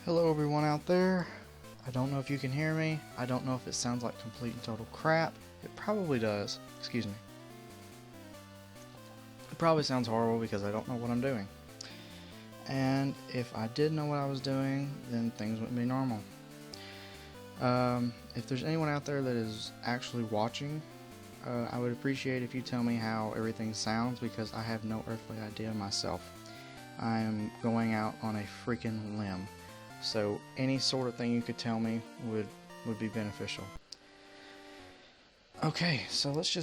Hello everyone out there. I don't know if you can hear me. I don't know if it sounds like complete and total crap. It probably does. Excuse me. It probably sounds horrible because I don't know what I'm doing. And if I did know what I was doing, then things wouldn't be normal. If there's anyone out there that is actually watching, I would appreciate if you tell me how everything sounds because I have no earthly idea myself. I am going out on a freaking limb. So any sort of thing you could tell me would be beneficial. Okay, so let's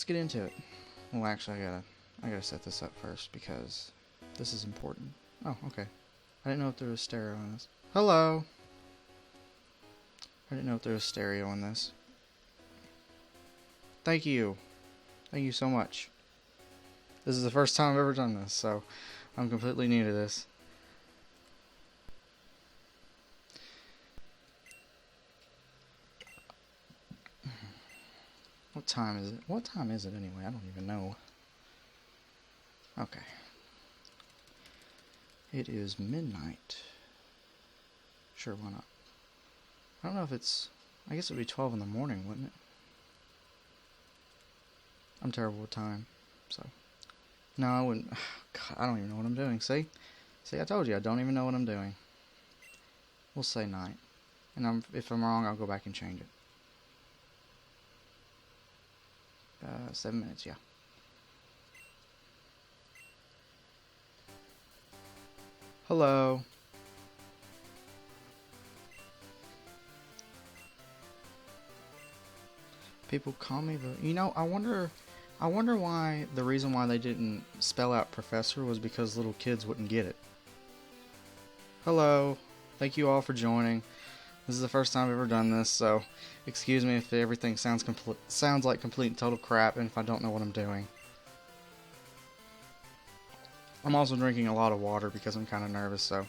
get into it. Well, actually, I gotta set this up first because this is important. Oh, okay. I didn't know if there was stereo in this. Hello. I didn't know if there was stereo in this. Thank you. Thank you so much. This is the first time I've ever done this, so I'm completely new to this. What time is it? What time is it anyway? I don't even know. Okay. It is midnight. Sure, why not? I don't know if it's... I guess it would be 12 in the morning, wouldn't it? I'm terrible with time, so... No, I wouldn't... God, I don't even know what I'm doing, see? See, I told you, I don't even know what I'm doing. We'll say night. And if I'm wrong, I'll go back and change it. 7 minutes, yeah. Hello. People call me the... You know, I wonder why the reason why they didn't spell out professor was because little kids wouldn't get it. Hello. Thank you all for joining. This is the first time I've ever done this, so excuse me if everything sounds like complete and total crap and if I don't know what I'm doing. I'm also drinking a lot of water because I'm kind of nervous, so...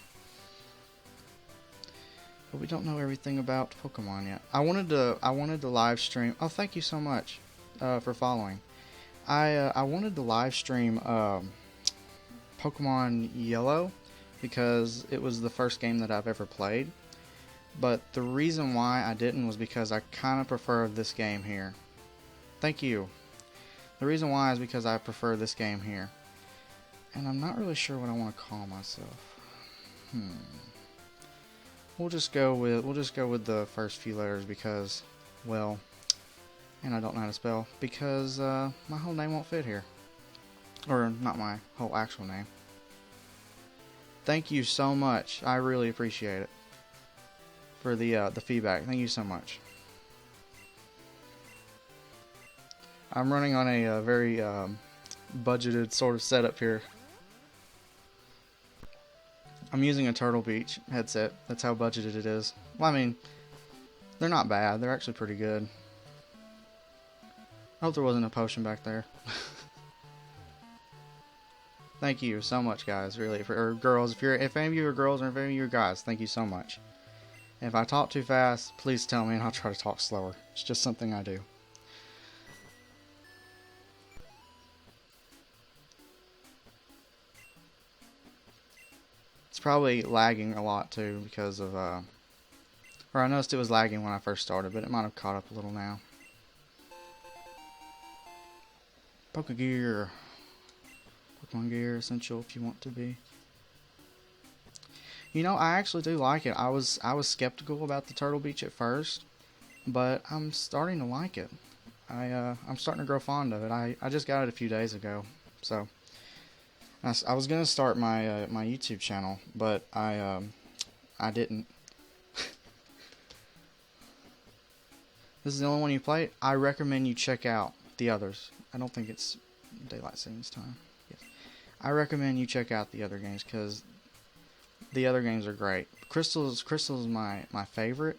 But we don't know everything about Pokemon yet. I wanted to live stream... Oh, thank you so much for following. I wanted to live stream Pokemon Yellow because it was the first game that I've ever played. But the reason why I didn't was because I kind of prefer this game here. Thank you. The reason why is because I prefer this game here. And I'm not really sure what I want to call myself. We'll just go with the first few letters because, well, and I don't know how to spell because my whole name won't fit here. Or not my whole actual name. Thank you so much. I really appreciate it. For the feedback. Thank you so much. I'm running on a very budgeted sort of setup here. I'm using a Turtle Beach headset. That's how budgeted it is. Well, I mean, they're not bad. They're actually pretty good. I hope there wasn't a potion back there. Thank you so much, guys. Really, or girls. If any of you are girls or if any of you are guys, thank you so much. If I talk too fast, please tell me and I'll try to talk slower. It's just something I do. It's probably lagging a lot too because of, or I noticed it was lagging when I first started, but it might have caught up a little now. Pokegear. Pokemon Gear Essential if you want to be. You know, I actually do like it. I was skeptical about the Turtle Beach at first, but I'm starting to like it. I'm starting to grow fond of it. I just got it a few days ago, so I was gonna start my my YouTube channel, but I didn't. This is the only one you play. I recommend you check out the others. I don't think it's daylight savings time. Yes. I recommend you check out the other games because the other games are great. Crystal is my favorite,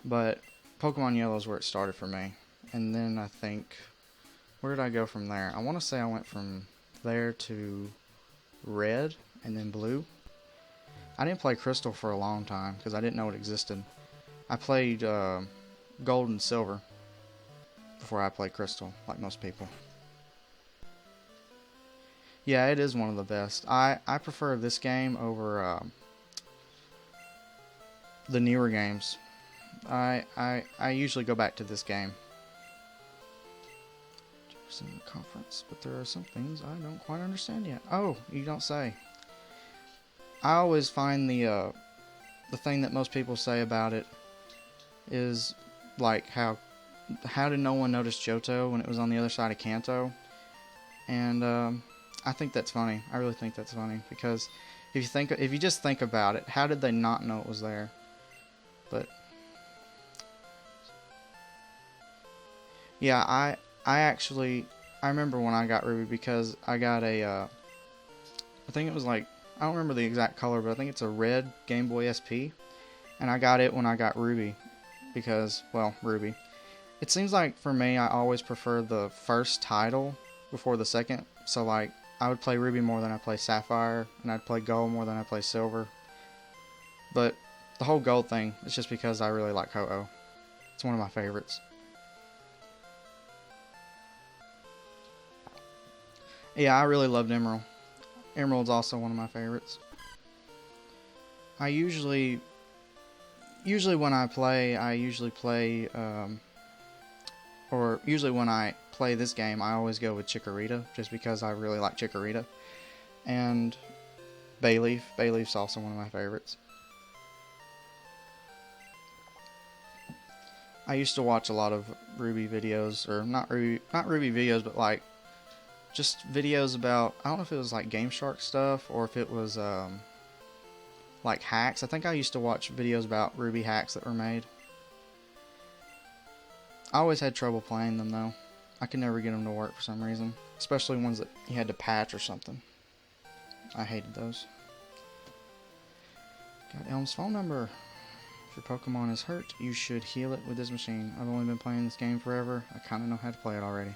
but Pokemon Yellow is where it started for me. And then I think, where did I go from there? I want to say I went from there to Red and then Blue. I didn't play Crystal for a long time because I didn't know it existed. I played Gold and Silver before I played Crystal, like most people. Yeah, it is one of the best. I prefer this game over the newer games. I usually go back to this game. In the conference, but there are some things I don't quite understand yet. Oh, you don't say. I always find the thing that most people say about it is like how did no one notice Johto when it was on the other side of Kanto? And I think that's funny. I really think that's funny because if you just think about it, how did they not know it was there? But yeah, I remember when I got Ruby because I got I think it was like, I don't remember the exact color, but I think it's a red Game Boy SP. And I got it when I got Ruby because, well, Ruby. It seems like for me, I always prefer the first title before the second. So like, I would play Ruby more than I play Sapphire, and I'd play Gold more than I play Silver. But the whole Gold thing is just because I really like Ho-Oh. It's one of my favorites. Yeah, I really loved Emerald. Emerald's also one of my favorites. I usually when I play, or usually when I play this game, I always go with Chikorita, just because I really like Chikorita. And Bayleaf. Bayleaf's also one of my favorites. I used to watch a lot of Ruby videos, or not Ruby videos, but like just videos about, I don't know if it was like Game Shark stuff or if it was like hacks. I think I used to watch videos about Ruby hacks that were made. I always had trouble playing them though. I could never get them to work for some reason, especially ones that you had to patch or something. I hated those. Got Elm's phone number. If your Pokemon is hurt, you should heal it with this machine. I've only been playing this game forever. I kind of know how to play it already.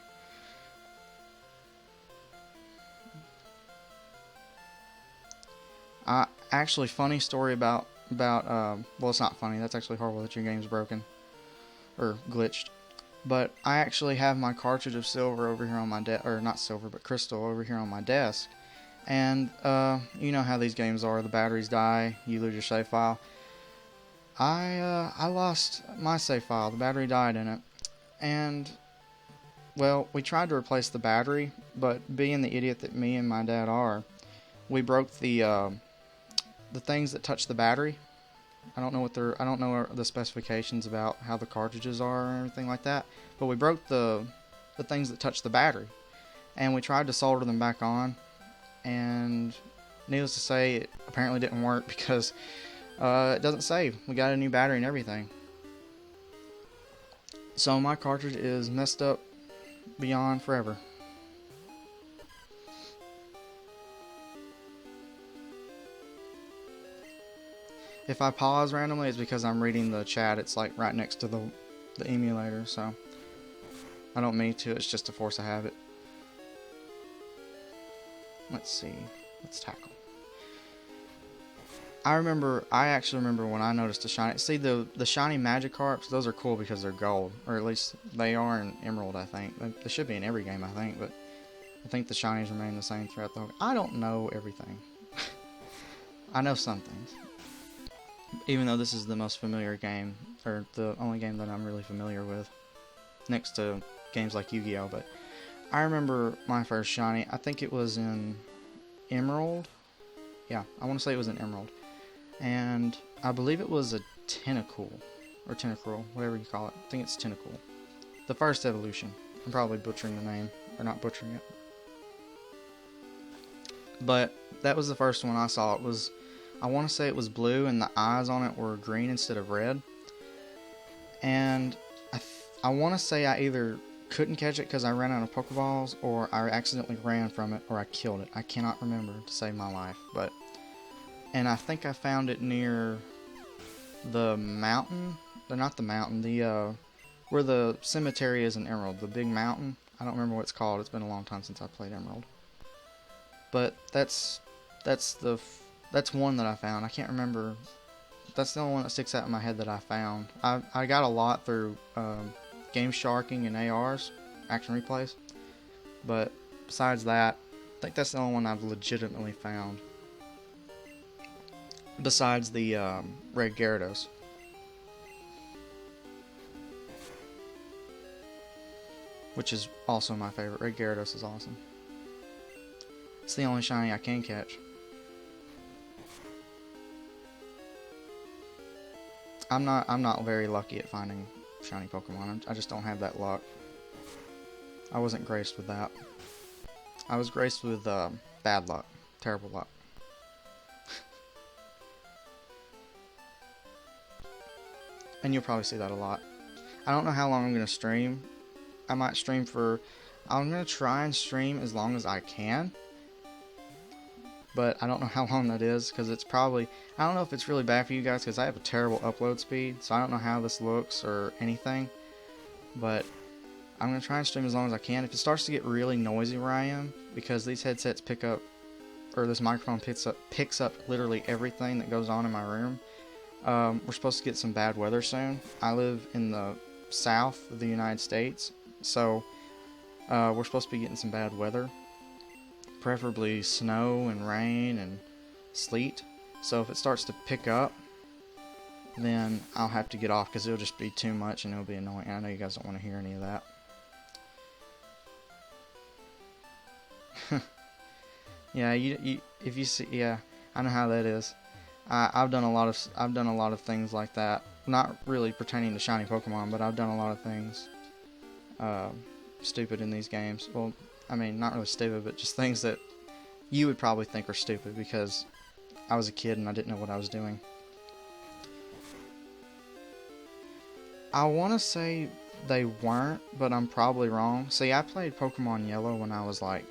Actually, funny story about well, it's not funny. That's actually horrible that your game's broken or glitched. But I actually have my cartridge of Silver over here on my desk, or not Silver, but Crystal over here on my desk. And you know how these games are. The batteries die, you lose your save file. I lost my save file. The battery died in it, and well, we tried to replace the battery, but being the idiot that me and my dad are, we broke the things that touch the battery. I don't know the specifications about how the cartridges are or anything like that, but we broke the things that touch the battery, and we tried to solder them back on, and needless to say, it apparently didn't work because it doesn't save. We got a new battery and everything. So my cartridge is messed up beyond forever. If I pause randomly, it's because I'm reading the chat. It's like right next to the emulator, so I don't mean to. It's just a force of habit. Let's see. Let's tackle. I actually remember when I noticed the shiny. See, the shiny Magikarps, those are cool because they're gold, or at least they are in Emerald, I think. They should be in every game, I think, but I think the shinies remain the same throughout the whole. I don't know everything. I know some things. Even though this is the most familiar game, or the only game that I'm really familiar with, next to games like Yu-Gi-Oh! But I remember my first shiny, I think it was in Emerald. Yeah, I want to say it was in Emerald. And I believe it was a Tentacool, or Tentacruel, whatever you call it. I think it's Tentacool. The first evolution. I'm probably butchering the name, or not butchering it. But that was the first one I saw. It was, I want to say it was blue, and the eyes on it were green instead of red. And I want to say I either couldn't catch it because I ran out of Pokeballs, or I accidentally ran from it, or I killed it. I cannot remember to save my life, but... And I think I found it near the mountain. Not the mountain, where the cemetery is in Emerald, the big mountain. I don't remember what it's called. It's been a long time since I played Emerald. But that's one that I found. I can't remember. That's the only one that sticks out in my head that I found. I got a lot through Game Sharking and ARs, action replays. But besides that, I think that's the only one I've legitimately found. Besides the Red Gyarados. which is also my favorite. Red Gyarados is awesome. It's the only shiny I can catch. I'm not very lucky at finding shiny Pokemon. I just don't have that luck. I wasn't graced with that. I was graced with bad luck. Terrible luck. And you'll probably see that a lot. I don't know how long I'm going to stream. I might stream for... I'm going to try and stream as long as I can. But I don't know how long that is, because it's probably... I don't know if it's really bad for you guys, because I have a terrible upload speed. So I don't know how this looks or anything. But I'm going to try and stream as long as I can. If it starts to get really noisy where I am, because these headsets pick up... or this microphone picks up literally everything that goes on in my room. We're supposed to get some bad weather soon. I live in the south of the United States, so we're supposed to be getting some bad weather. Preferably snow and rain and sleet. So if it starts to pick up, then I'll have to get off because it'll just be too much and it'll be annoying. I know you guys don't want to hear any of that. Yeah, if you see, yeah, I know how that is. I've done a lot of things like that. Not really pertaining to shiny Pokemon, but I've done a lot of things stupid in these games. Well, I mean, not really stupid, but just things that you would probably think are stupid because I was a kid and I didn't know what I was doing. I want to say they weren't, but I'm probably wrong. See, I played Pokemon Yellow when I was like,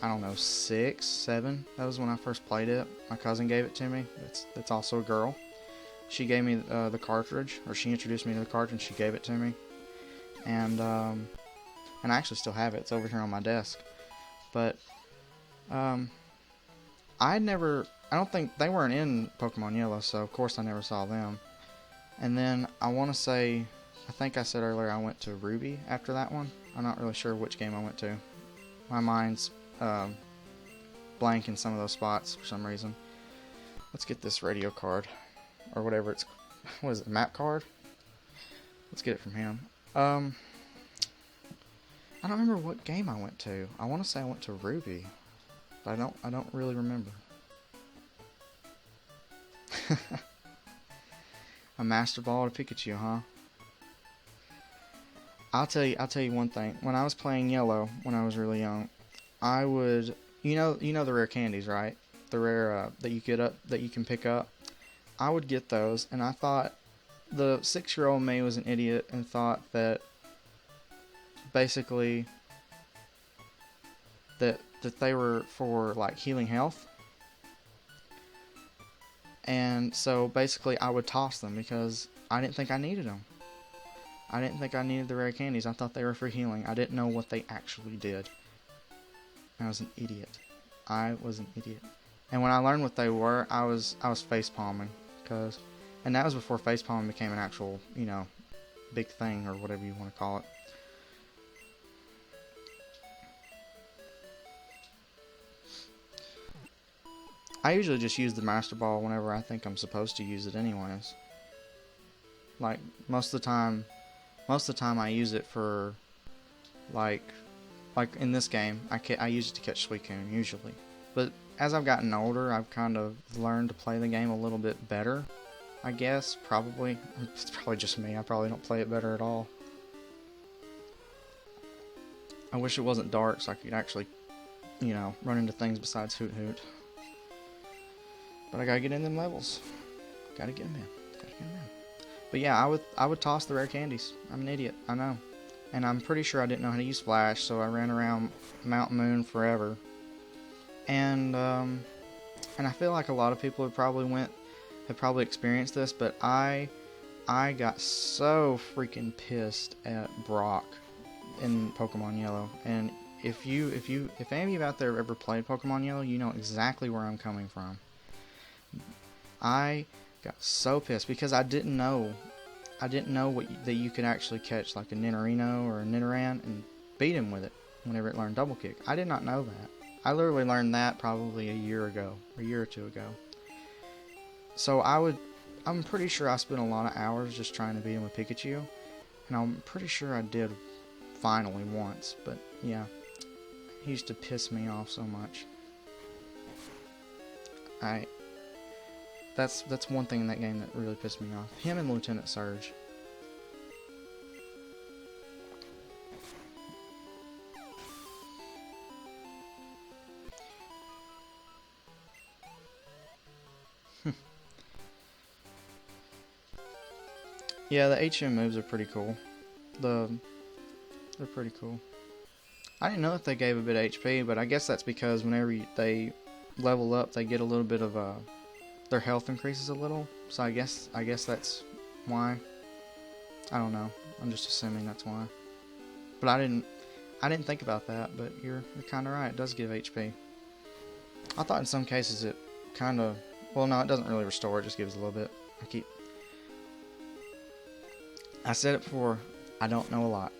I don't know, 6, 7. That was when I first played it. My cousin gave it to me. That's also a girl. She gave me the cartridge, or she introduced me to the cartridge. She gave it to me, and I actually still have it. It's over here on my desk. But I don't think they weren't in Pokemon Yellow, so of course I never saw them. And then I want to say, I think I said earlier I went to Ruby after that one. I'm not really sure which game I went to. My mind's blank in some of those spots for some reason. Let's get this radio card, or whatever it's, what is it, map card? Let's get it from him. I don't remember what game I went to. I want to say I went to Ruby, but I don't really remember. A Master Ball to Pikachu, huh? I'll tell you one thing. When I was playing Yellow, when I was really young, I would, you know the rare candies, right? The rare that you can pick up. I would get those, and I thought the 6-year-old me was an idiot and thought that basically that they were for like healing health. And so basically I would toss them because I didn't think I needed them. I didn't think I needed the rare candies. I thought they were for healing. I didn't know what they actually did. I was an idiot. I was an idiot. And when I learned what they were, I was face palming, and that was before face palming became an actual, big thing or whatever you want to call it. I usually just use the Master Ball whenever I think I'm supposed to use it anyways. Like most of the time I use it for like in this game, I use it to catch Suicune usually. But as I've gotten older, I've kind of learned to play the game a little bit better, I guess, probably. It's probably just me. I probably don't play it better at all. I wish it wasn't dark so I could actually, run into things besides Hoot Hoot. But I gotta get in them levels. Gotta get them in. But yeah, I would toss the rare candies. I'm an idiot, I know. And I'm pretty sure I didn't know how to use Flash, so I ran around Mount Moon forever. And I feel like a lot of people have probably experienced this, but I got so freaking pissed at Brock in Pokemon Yellow. And if any of you out there have ever played Pokemon Yellow, you know exactly where I'm coming from. I got so pissed because I didn't know that you could actually catch like a Nidorino or a Nidoran and beat him with it whenever it learned Double Kick. I did not know that. I literally learned that probably a year or 2 ago. So I'm pretty sure I spent a lot of hours just trying to beat him with Pikachu, and I'm pretty sure I did finally once. But yeah, he used to piss me off so much. That's one thing in that game that really pissed me off. Him and Lieutenant Surge. Yeah, the HM moves are pretty cool. They're pretty cool. I didn't know if they gave a bit of HP, but I guess that's because whenever they level up, they get a little bit of their health increases a little. So I guess that's why. I don't know. I'm just assuming that's why. But I didn't think about that. But you're kind of right. It does give HP. I thought in some cases it kind of, well, no, it doesn't really restore. It just gives a little bit. I said it before. I don't know a lot.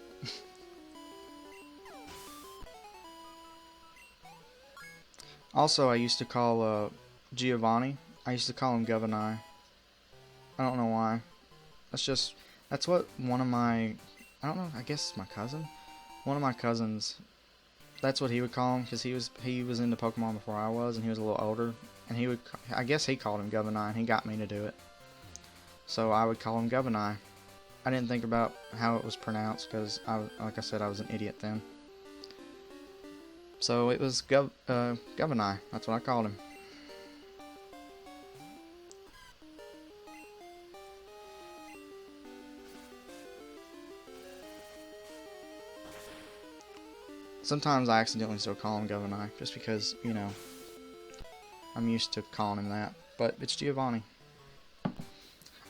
Also, I used to call Giovanni. I used to call him Governai. I don't know why. That's what one of my, I don't know, I guess it's my cousin. One of my cousins, that's what he would call him, because he was into Pokemon before I was, and he was a little older. And I guess he called him Governai, and he got me to do it. So I would call him Governai. I didn't think about how it was pronounced, because like I said, I was an idiot then. So it was Governai. That's what I called him. Sometimes I accidentally still call him Governai, just because, you know, I'm used to calling him that. But it's Giovanni.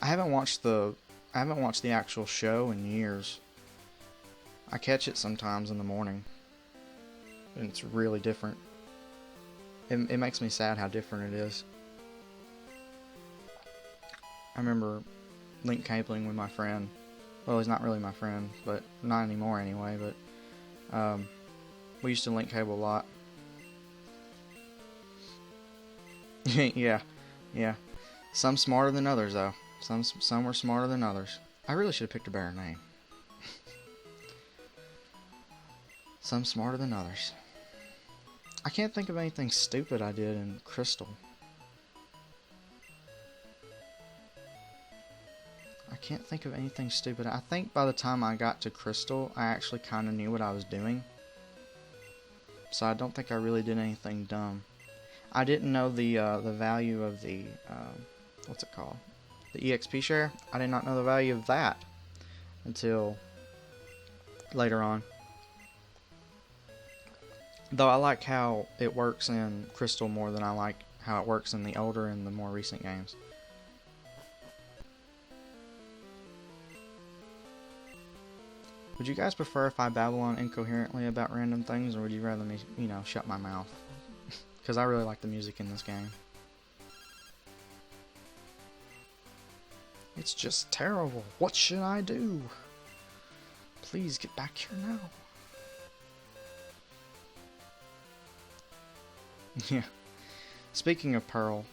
I haven't watched the actual show in years. I catch it sometimes in the morning, and it's really different. It makes me sad how different it is. I remember link cabling with my friend. Well, he's not really my friend, but not anymore anyway. But we used to link cable a lot. Yeah. Some smarter than others, though. Some were smarter than others. I really should have picked a better name. Some smarter than others. I can't think of anything stupid I did in Crystal. I can't think of anything stupid. I think by the time I got to Crystal, I actually kind of knew what I was doing. So I don't think I really did anything dumb. I didn't know the value of the what's it called? The EXP share. I did not know the value of that until later on. Though I like how it works in Crystal more than I like how it works in the older and the more recent games. Would you guys prefer if I babble on incoherently about random things, or would you rather me, you know, shut my mouth? Because I really like the music in this game. It's just terrible. What should I do? Please get back here now. Yeah. Speaking of Pearl,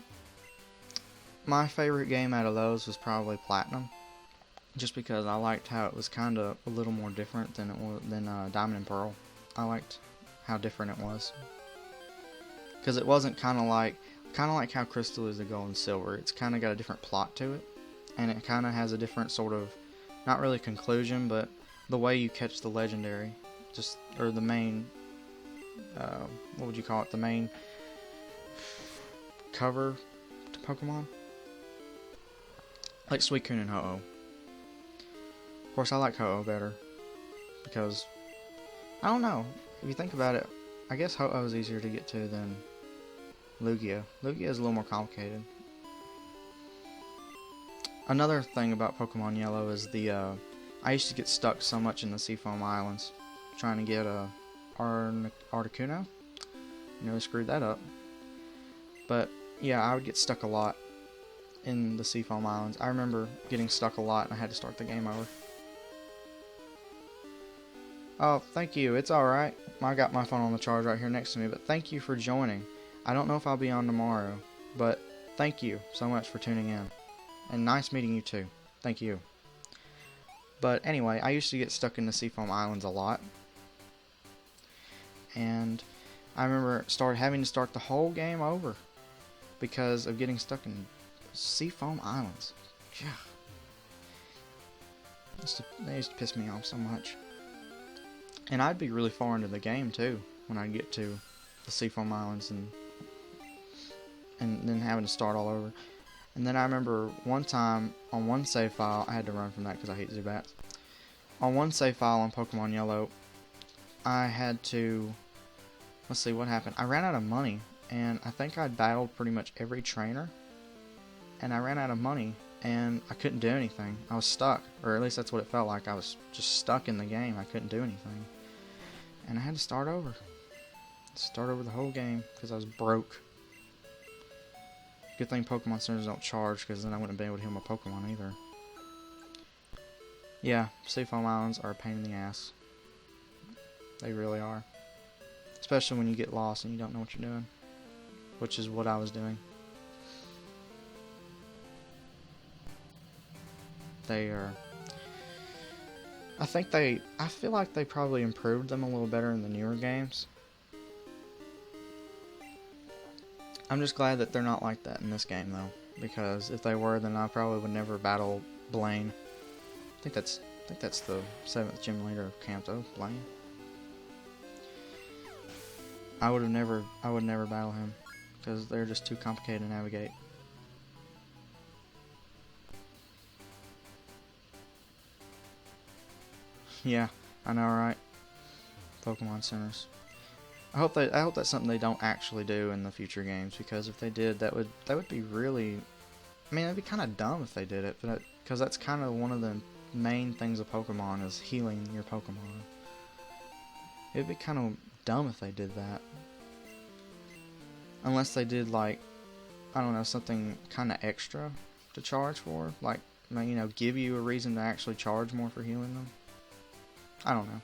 my favorite game out of those was probably Platinum. Just because I liked how it was kind of a little more different than Diamond and Pearl. I liked how different it was. Because it wasn't kind of like how Crystal is the Gold and Silver. It's kind of got a different plot to it. And it kind of has a different sort of, not really conclusion, but the way you catch the legendary. Or the main, what would you call it? The main cover to Pokemon? Like Suicune and Ho-Oh. Of course, I like Ho-Oh better. Because, I don't know. If you think about it, I guess Ho-Oh is easier to get to than Lugia. Lugia is a little more complicated. Another thing about Pokemon Yellow is I used to get stuck so much in the Seafoam Islands trying to get Articuno. Nearly screwed that up. But yeah, I would get stuck a lot in the Seafoam Islands. I remember getting stuck a lot and I had to start the game over. Oh, thank you. It's alright. I got my phone on the charge right here next to me, but thank you for joining. I don't know if I'll be on tomorrow, but thank you so much for tuning in. And nice meeting you too. Thank you. But anyway, I used to get stuck in the Seafoam Islands a lot. And I remember having to start the whole game over because of getting stuck in Seafoam Islands. Yeah. They used to piss me off so much. And I'd be really far into the game too when I'd get to the Seafoam Islands and then having to start all over. And then I remember one time on one save file, I had to run from that because I hate Zubats. On one save file on Pokemon Yellow, I had to, let's see what happened. I ran out of money, and I think I'd battled pretty much every trainer, and I ran out of money, and I couldn't do anything. I was stuck, or at least that's what it felt like. I was just stuck in the game. I couldn't do anything. And I had to start over. Start over the whole game because I was broke. Good thing Pokemon Centers don't charge, because then I wouldn't be able to heal my Pokemon either. Yeah, Seafoam Islands are a pain in the ass. They really are. Especially when you get lost and you don't know what you're doing. Which is what I was doing. They are... I feel like they probably improved them a little better in the newer games. I'm just glad that they're not like that in this game, though, because if they were, then I probably would never battle Blaine. I think that's the 7th gym leader of Kanto, Blaine. I would never battle him because they're just too complicated to navigate. Yeah, I know, right? Pokemon Centers. I hope that's something they don't actually do in the future games, because if they did, that would be really... I mean, it'd be kind of dumb if they did it, but because that's kind of one of the main things of Pokemon is healing your Pokemon. It'd be kind of dumb if they did that. Unless they did, like, I don't know, something kind of extra to charge for, like, you know, give you a reason to actually charge more for healing them. I don't know.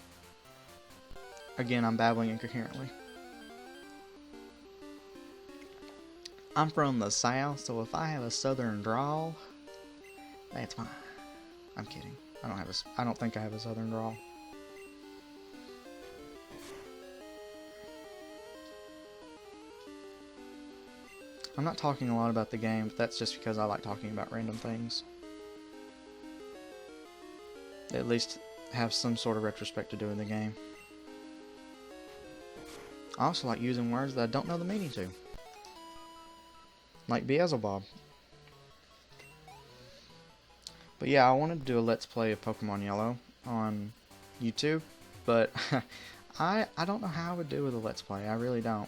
Again, I'm babbling incoherently. I'm from the South, so if I have a Southern drawl, that's fine. I'm kidding. I don't think I have a Southern drawl. I'm not talking a lot about the game, but that's just because I like talking about random things. They at least have some sort of retrospect to do in the game. I also like using words that I don't know the meaning to. Like Beelzebub. But yeah, I wanted to do a Let's Play of Pokemon Yellow on YouTube, but I don't know how I would do with a Let's Play. I really don't.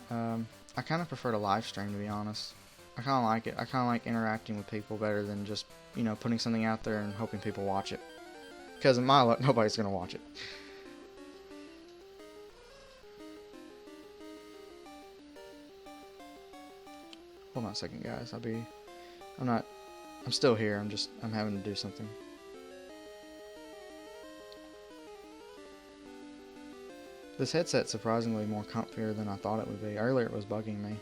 I kind of prefer to live stream, to be honest. I kind of like it. I kind of like interacting with people better than just, you know, putting something out there and hoping people watch it. Because in my luck, nobody's going to watch it. Hold on a second, guys. I'm still here. I'm having to do something. This headset's surprisingly more comfier than I thought it would be. Earlier it was bugging me.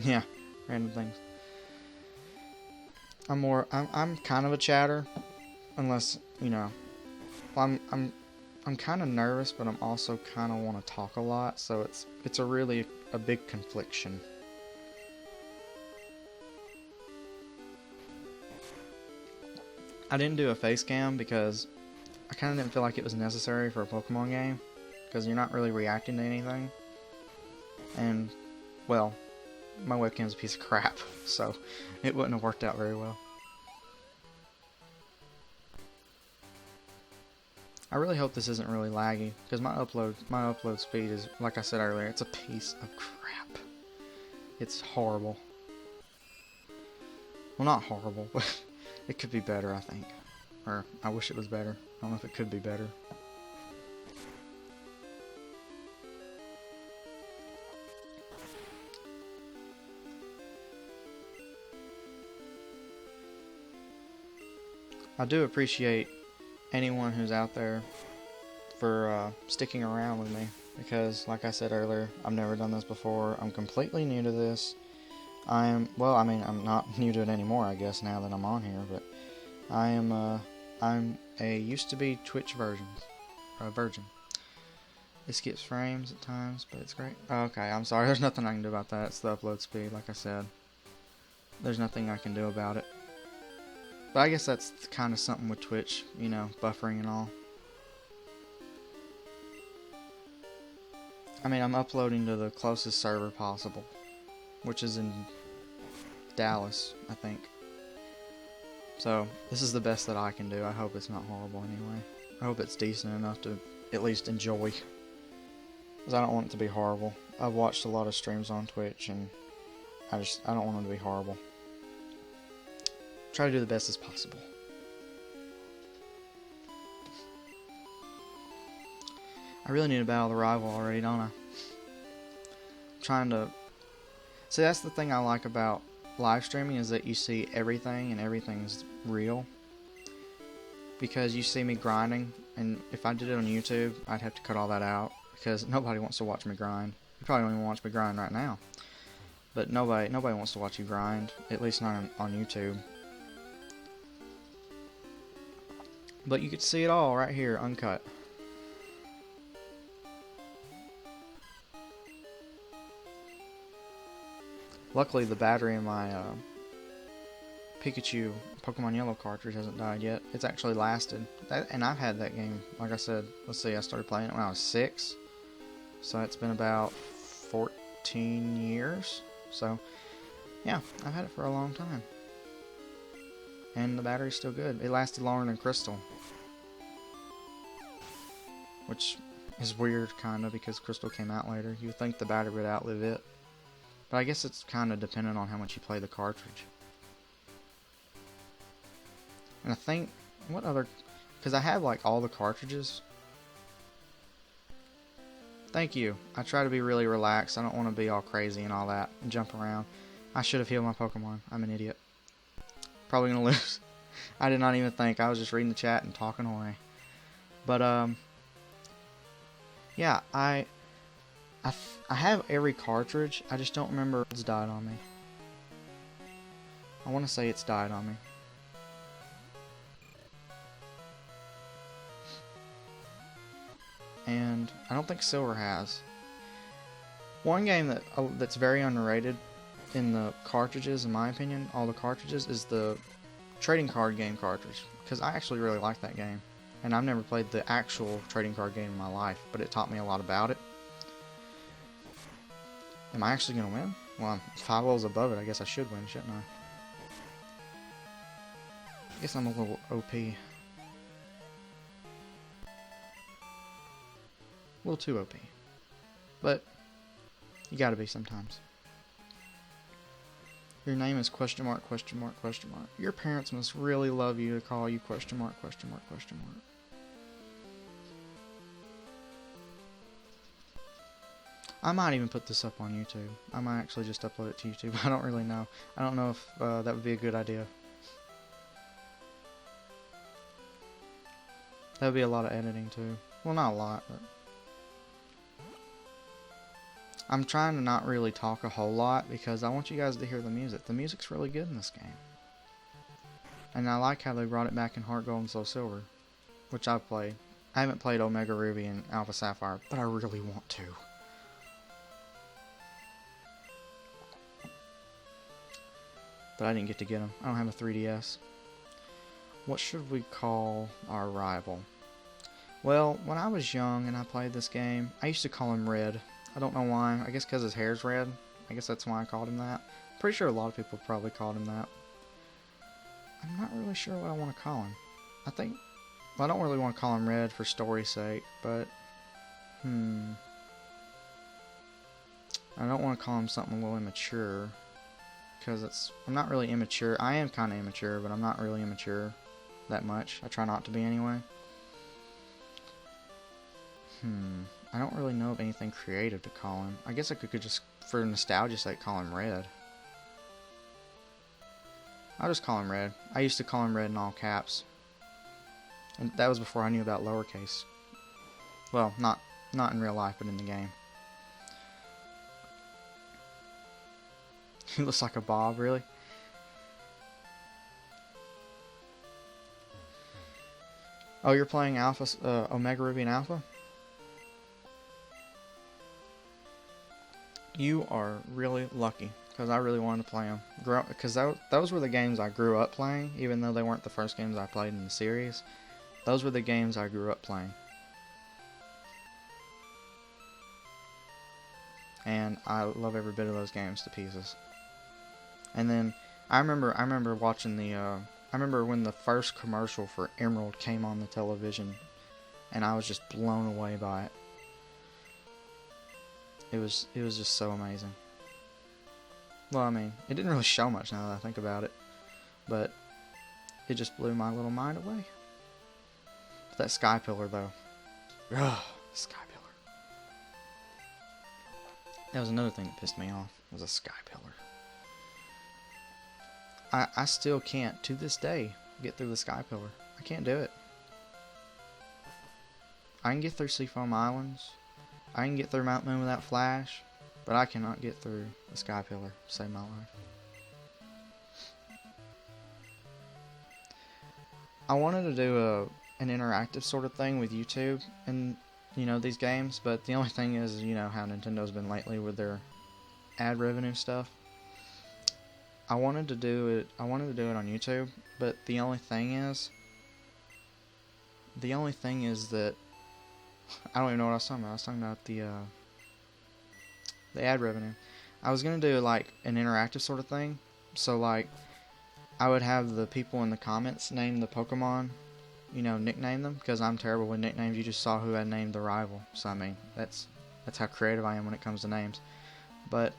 Yeah, random things. I'm kind of a chatter, unless, you know, I'm kind of nervous, but I'm also kind of want to talk a lot, so it's a really a big confliction. I didn't do a face cam because I kind of didn't feel like it was necessary for a Pokemon game, because you're not really reacting to anything. And, well, my webcam's a piece of crap, so it wouldn't have worked out very well. I really hope this isn't really laggy, because my upload speed is, like I said earlier, it's a piece of crap. It's horrible. Well, not horrible, but it could be better, I think. Or, I wish it was better. I don't know if it could be better. I do appreciate anyone who's out there for sticking around with me, because like I said earlier, I've never done this before. I'm completely new to this. I'm not new to it anymore, I guess, now that I'm on here, but I'm a used to be Twitch virgin. It skips frames at times, but it's great. Okay, I'm sorry, there's nothing I can do about that. It's the upload speed, like I said. There's nothing I can do about it. But I guess that's kind of something with Twitch, you know, buffering and all. I mean, I'm uploading to the closest server possible, which is in Dallas, I think. So, this is the best that I can do. I hope it's not horrible anyway. I hope it's decent enough to at least enjoy. Because I don't want it to be horrible. I've watched a lot of streams on Twitch, and I don't want them to be horrible. Try to do the best as possible. I really need to battle the rival already, don't I? I'm trying to... See, that's the thing I like about live streaming, is that you see everything, and everything's real. Because you see me grinding, and if I did it on YouTube, I'd have to cut all that out, because nobody wants to watch me grind. You probably don't even watch me grind right now. But nobody wants to watch you grind, at least not on YouTube. But you could see it all right here, uncut. Luckily, the battery in my Pikachu Pokemon Yellow cartridge hasn't died yet. It's actually lasted. And I've had that game, like I said, let's see, I started playing it when I was 6. So it's been about 14 years. So, yeah, I've had it for a long time. And the battery's still good. It lasted longer than Crystal. Which is weird, kind of, because Crystal came out later. You would think the battery would outlive it. But I guess it's kind of dependent on how much you play the cartridge. And I think, what other... Because I have, like, all the cartridges. Thank you. I try to be really relaxed. I don't want to be all crazy and all that. And jump around. I should have healed my Pokemon. I'm an idiot. Probably going to lose. I did not even think. I was just reading the chat and talking away. But, yeah, I have every cartridge. I just don't remember if it's died on me. I want to say it's died on me. And I don't think Silver has. One game that's very underrated in the cartridges, in my opinion, all the cartridges, is the trading card game cartridge. Because I actually really like that game. And I've never played the actual trading card game in my life, but it taught me a lot about it. Am I actually going to win? Well, I'm 5 levels above it. I guess I should win, shouldn't I? I guess I'm a little OP. A little too OP. But you gotta be sometimes. Your name is question mark, question mark, question mark. Your parents must really love you to call you question mark, question mark, question mark. I might even put this up on YouTube. I might actually just upload it to YouTube. I don't really know. I don't know if that would be a good idea. That would be a lot of editing too. Well, not a lot, but... I'm trying to not really talk a whole lot because I want you guys to hear the music. The music's really good in this game. And I like how they brought it back in Heart Gold and Soul Silver, which I've played. I haven't played Omega Ruby and Alpha Sapphire, but I really want to. But I didn't get to get them. I don't have a 3DS. What should we call our rival? Well, when I was young and I played this game, I used to call him Red. I don't know why. I guess because his hair's red. I guess that's why I called him that. Pretty sure a lot of people probably called him that. I'm not really sure what I want to call him. I think... Well, I don't really want to call him Red for story's sake, but... I don't want to call him something a little immature. Because it's... I'm not really immature. I am kind of immature, but I'm not really immature that much. I try not to be anyway. I don't really know of anything creative to call him. I guess I could just, for nostalgia's sake, call him Red. I'll just call him Red. I used to call him Red in all caps. And that was before I knew about lowercase. Well, not in real life, but in the game. He looks like a Bob, really. Oh, you're playing Alpha, Omega Ruby and Alpha? You are really lucky, because I really wanted to play them. Because those were the games I grew up playing, even though they weren't the first games I played in the series. Those were the games I grew up playing. And I love every bit of those games to pieces. And then I remember watching the I remember when the first commercial for Emerald came on the television, and I was just blown away by it. It was just so amazing. Well, I mean, it didn't really show much now that I think about it, but it just blew my little mind away. But that sky pillar, though. Ugh, sky pillar. That was another thing that pissed me off, was a sky pillar. I still can't, to this day, get through the sky pillar. I can't do it. I can get through Seafoam Islands. I can get through Mount Moon without Flash, but I cannot get through the sky pillar to save my life. I wanted to do an interactive sort of thing with YouTube and, you know, these games, but the only thing is, you know, how Nintendo's been lately with their ad revenue stuff. I wanted to do it on YouTube, but the only thing is that I don't even know what I was talking about. I was talking about the ad revenue. I was gonna do like an interactive sort of thing, so like I would have the people in the comments name the Pokemon, you know, nickname them, because I'm terrible with nicknames. You just saw who had named the rival, so I mean that's how creative I am when it comes to names. But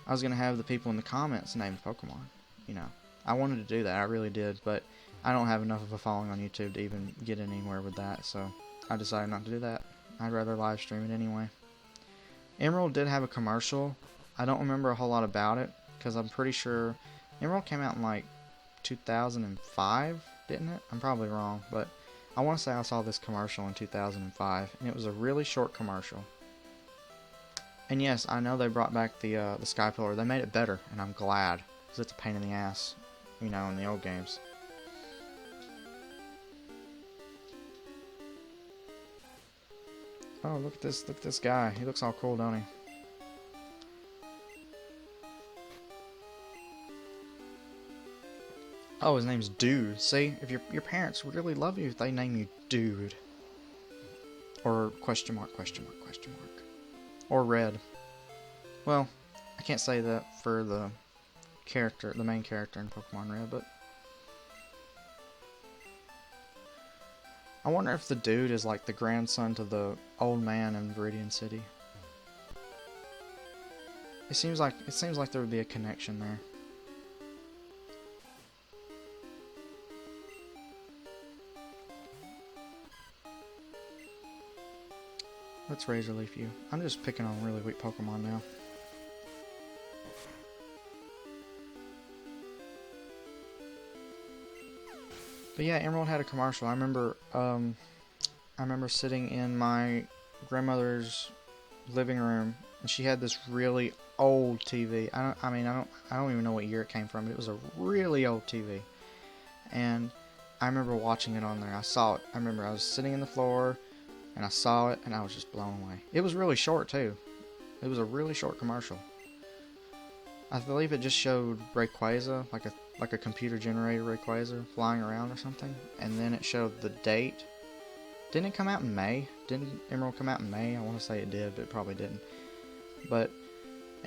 I was gonna have the people in the comments name the Pokemon. You know, I wanted to do that. I really did, but I don't have enough of a following on YouTube to even get anywhere with that, so I decided not to do that. I'd rather live stream it anyway. Emerald did have a commercial. I don't remember a whole lot about it, because I'm pretty sure Emerald came out in like 2005, didn't it? I'm probably wrong, but I want to say I saw this commercial in 2005, and it was a really short commercial. And yes, I know they brought back the Sky Pillar. They made it better, and I'm glad, because it's a pain in the ass, you know, in the old games. Oh, look at this guy. He looks all cool, don't he? Oh, his name's Dude. See, if your parents would really love you if they name you Dude. Or question mark, question mark, question mark. Or Red. Well, I can't say that for the main character in Pokemon Red, but I wonder if the Dude is like the grandson to the old man in Viridian City. It seems like there would be a connection there. Let's Razor Leaf you. I'm just picking on really weak Pokemon now. But yeah, Emerald had a commercial. I remember sitting in my grandmother's living room, and she had this really old TV. I don't even know what year it came from, but it was a really old TV. And I remember watching it on there. I saw it. I remember I was sitting in the floor, and I saw it, and I was just blown away. It was really short too. It was a really short commercial. I believe it just showed Rayquaza, like a computer-generated Rayquaza flying around or something, and then it showed the date. Didn't it come out in May? Didn't Emerald come out in May? I want to say it did, but it probably didn't. And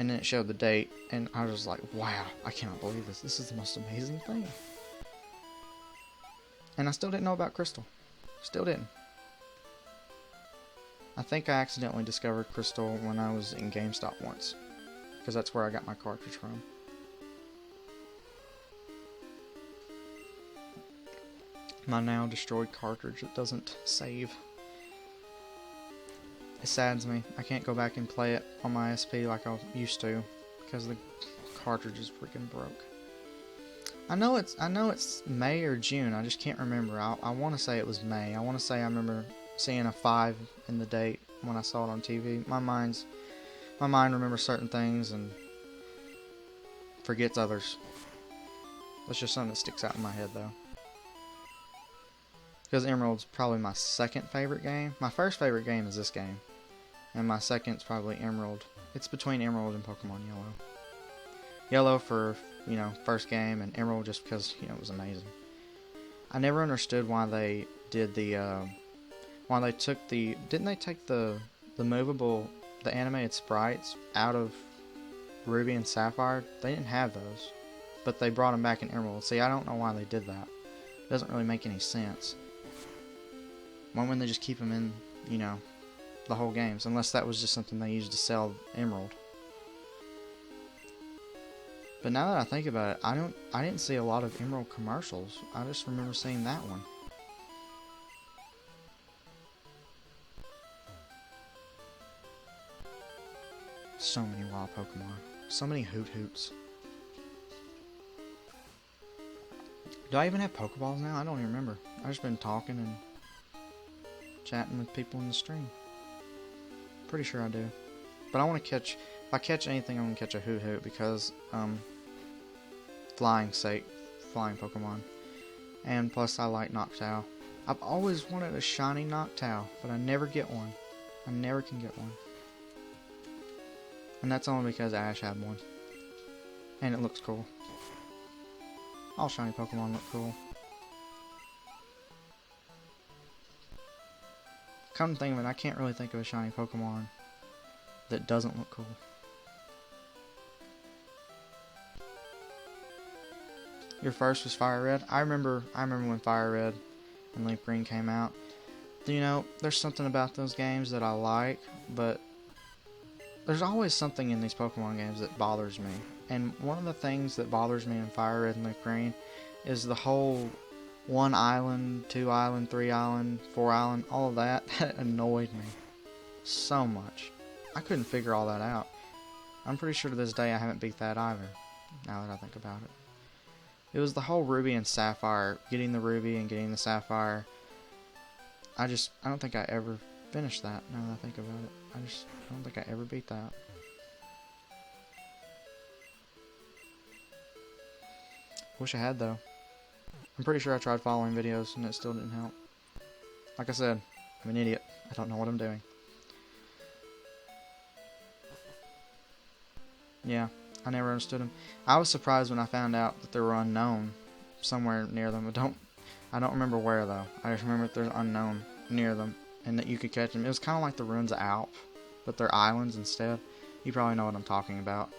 then it showed the date, and I was like, wow, I cannot believe this. This is the most amazing thing. And I still didn't know about Crystal. Still didn't. I think I accidentally discovered Crystal when I was in GameStop once, because that's where I got my cartridge from. My now destroyed cartridge that doesn't save. It saddens me. I can't go back and play it on my SP like I used to, because the cartridge is freaking broke. I know it's May or June. I just can't remember. I want to say it was May. I want to say I remember seeing a 5 in the date when I saw it on TV. My mind remembers certain things and forgets others. That's just something that sticks out in my head though. Because Emerald's probably my second favorite game. My first favorite game is this game, and my second's probably Emerald. It's between Emerald and Pokemon Yellow. Yellow for, you know, first game, and Emerald just because, you know, it was amazing. I never understood why they did the, why they took the, didn't they take the movable, the animated sprites out of Ruby and Sapphire? They didn't have those, but they brought them back in Emerald. See, I don't know why they did that. It doesn't really make any sense. Why wouldn't they just keep them in, you know, the whole games? Unless that was just something they used to sell Emerald. But now that I think about it, I didn't see a lot of Emerald commercials. I just remember seeing that one. So many wild Pokemon. So many Hoots. Do I even have Pokeballs now? I don't even remember. I've just been talking and chatting with people in the stream. Pretty sure I do. But I want to catch, if I catch anything, I'm going to catch a Hoot because, flying Pokemon. And plus I like Noctowl. I've always wanted a shiny Noctowl, but I never get one. I never can get one. And that's only because Ash had one. And it looks cool. All shiny Pokemon look cool. Come to think of it, I can't really think of a shiny Pokemon that doesn't look cool. Your first was Fire Red? I remember when Fire Red and Leaf Green came out. You know, there's something about those games that I like, but there's always something in these Pokemon games that bothers me. And one of the things that bothers me in Fire Red and Leaf Green is the whole 1 island, 2 island, 3 island, 4 island, all of that. That annoyed me so much. I couldn't figure all that out. I'm pretty sure to this day I haven't beat that either, now that I think about it. It was the whole Ruby and Sapphire, getting the Ruby and getting the Sapphire. I don't think I ever finished that, now that I think about it. I don't think I ever beat that. Wish I had, though. I'm pretty sure I tried following videos and it still didn't help. Like I said, I'm an idiot. I don't know what I'm doing. Yeah, I never understood them. I was surprised when I found out that they were unknown somewhere near them. I don't remember where, though. I just remember that there's unknown near them and that you could catch them. It was kind of like the ruins of Alp, but they're islands instead. You probably know what I'm talking about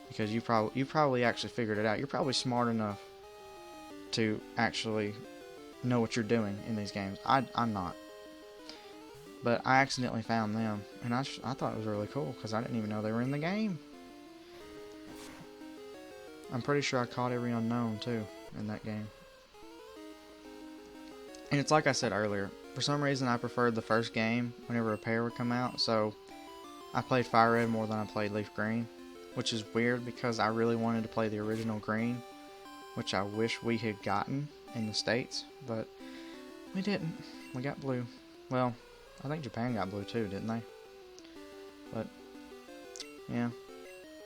because you probably actually figured it out. You're probably smart enough to actually know what you're doing in these games. I'm not. But I accidentally found them, and I thought it was really cool because I didn't even know they were in the game. I'm pretty sure I caught every unknown too in that game. And it's like I said earlier, for some reason I preferred the first game whenever a pair would come out, so I played Fire Red more than I played Leaf Green, which is weird because I really wanted to play the original Green, which I wish we had gotten in the States, but we didn't. We got Blue. Well, I think Japan got Blue too, didn't they? But yeah,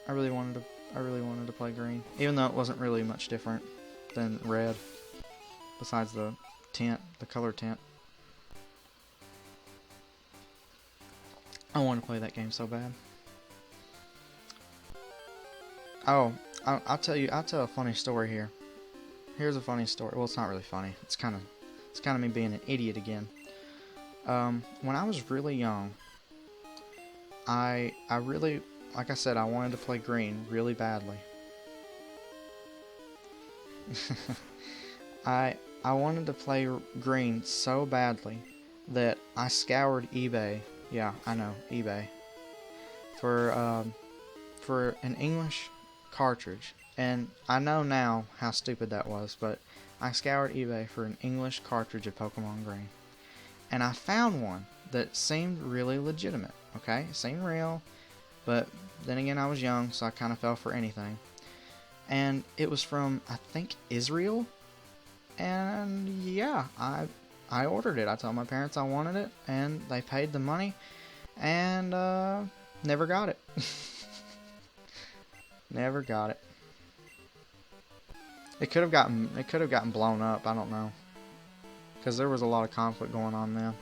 I really wanted to play Green, even though it wasn't really much different than Red, besides the tint, the color tint. I want to play that game so bad. Oh, I'll tell a funny story here. Here's a funny story. Well, it's not really funny. It's kind of me being an idiot again. When I was really young, I really, like I said, I wanted to play Green really badly. I wanted to play Green so badly that I scoured eBay. Yeah, I know, eBay. For an English cartridge. And I know now how stupid that was, but I scoured eBay for an English cartridge of Pokemon Green. And I found one that seemed really legitimate, okay? It seemed real, but then again I was young, so I kind of fell for anything. and it was from, I think, Israel. And yeah, I ordered it. I told my parents I wanted it, and they paid the money, and never got it. Never got it. It could have gotten blown up. I don't know, because there was a lot of conflict going on then.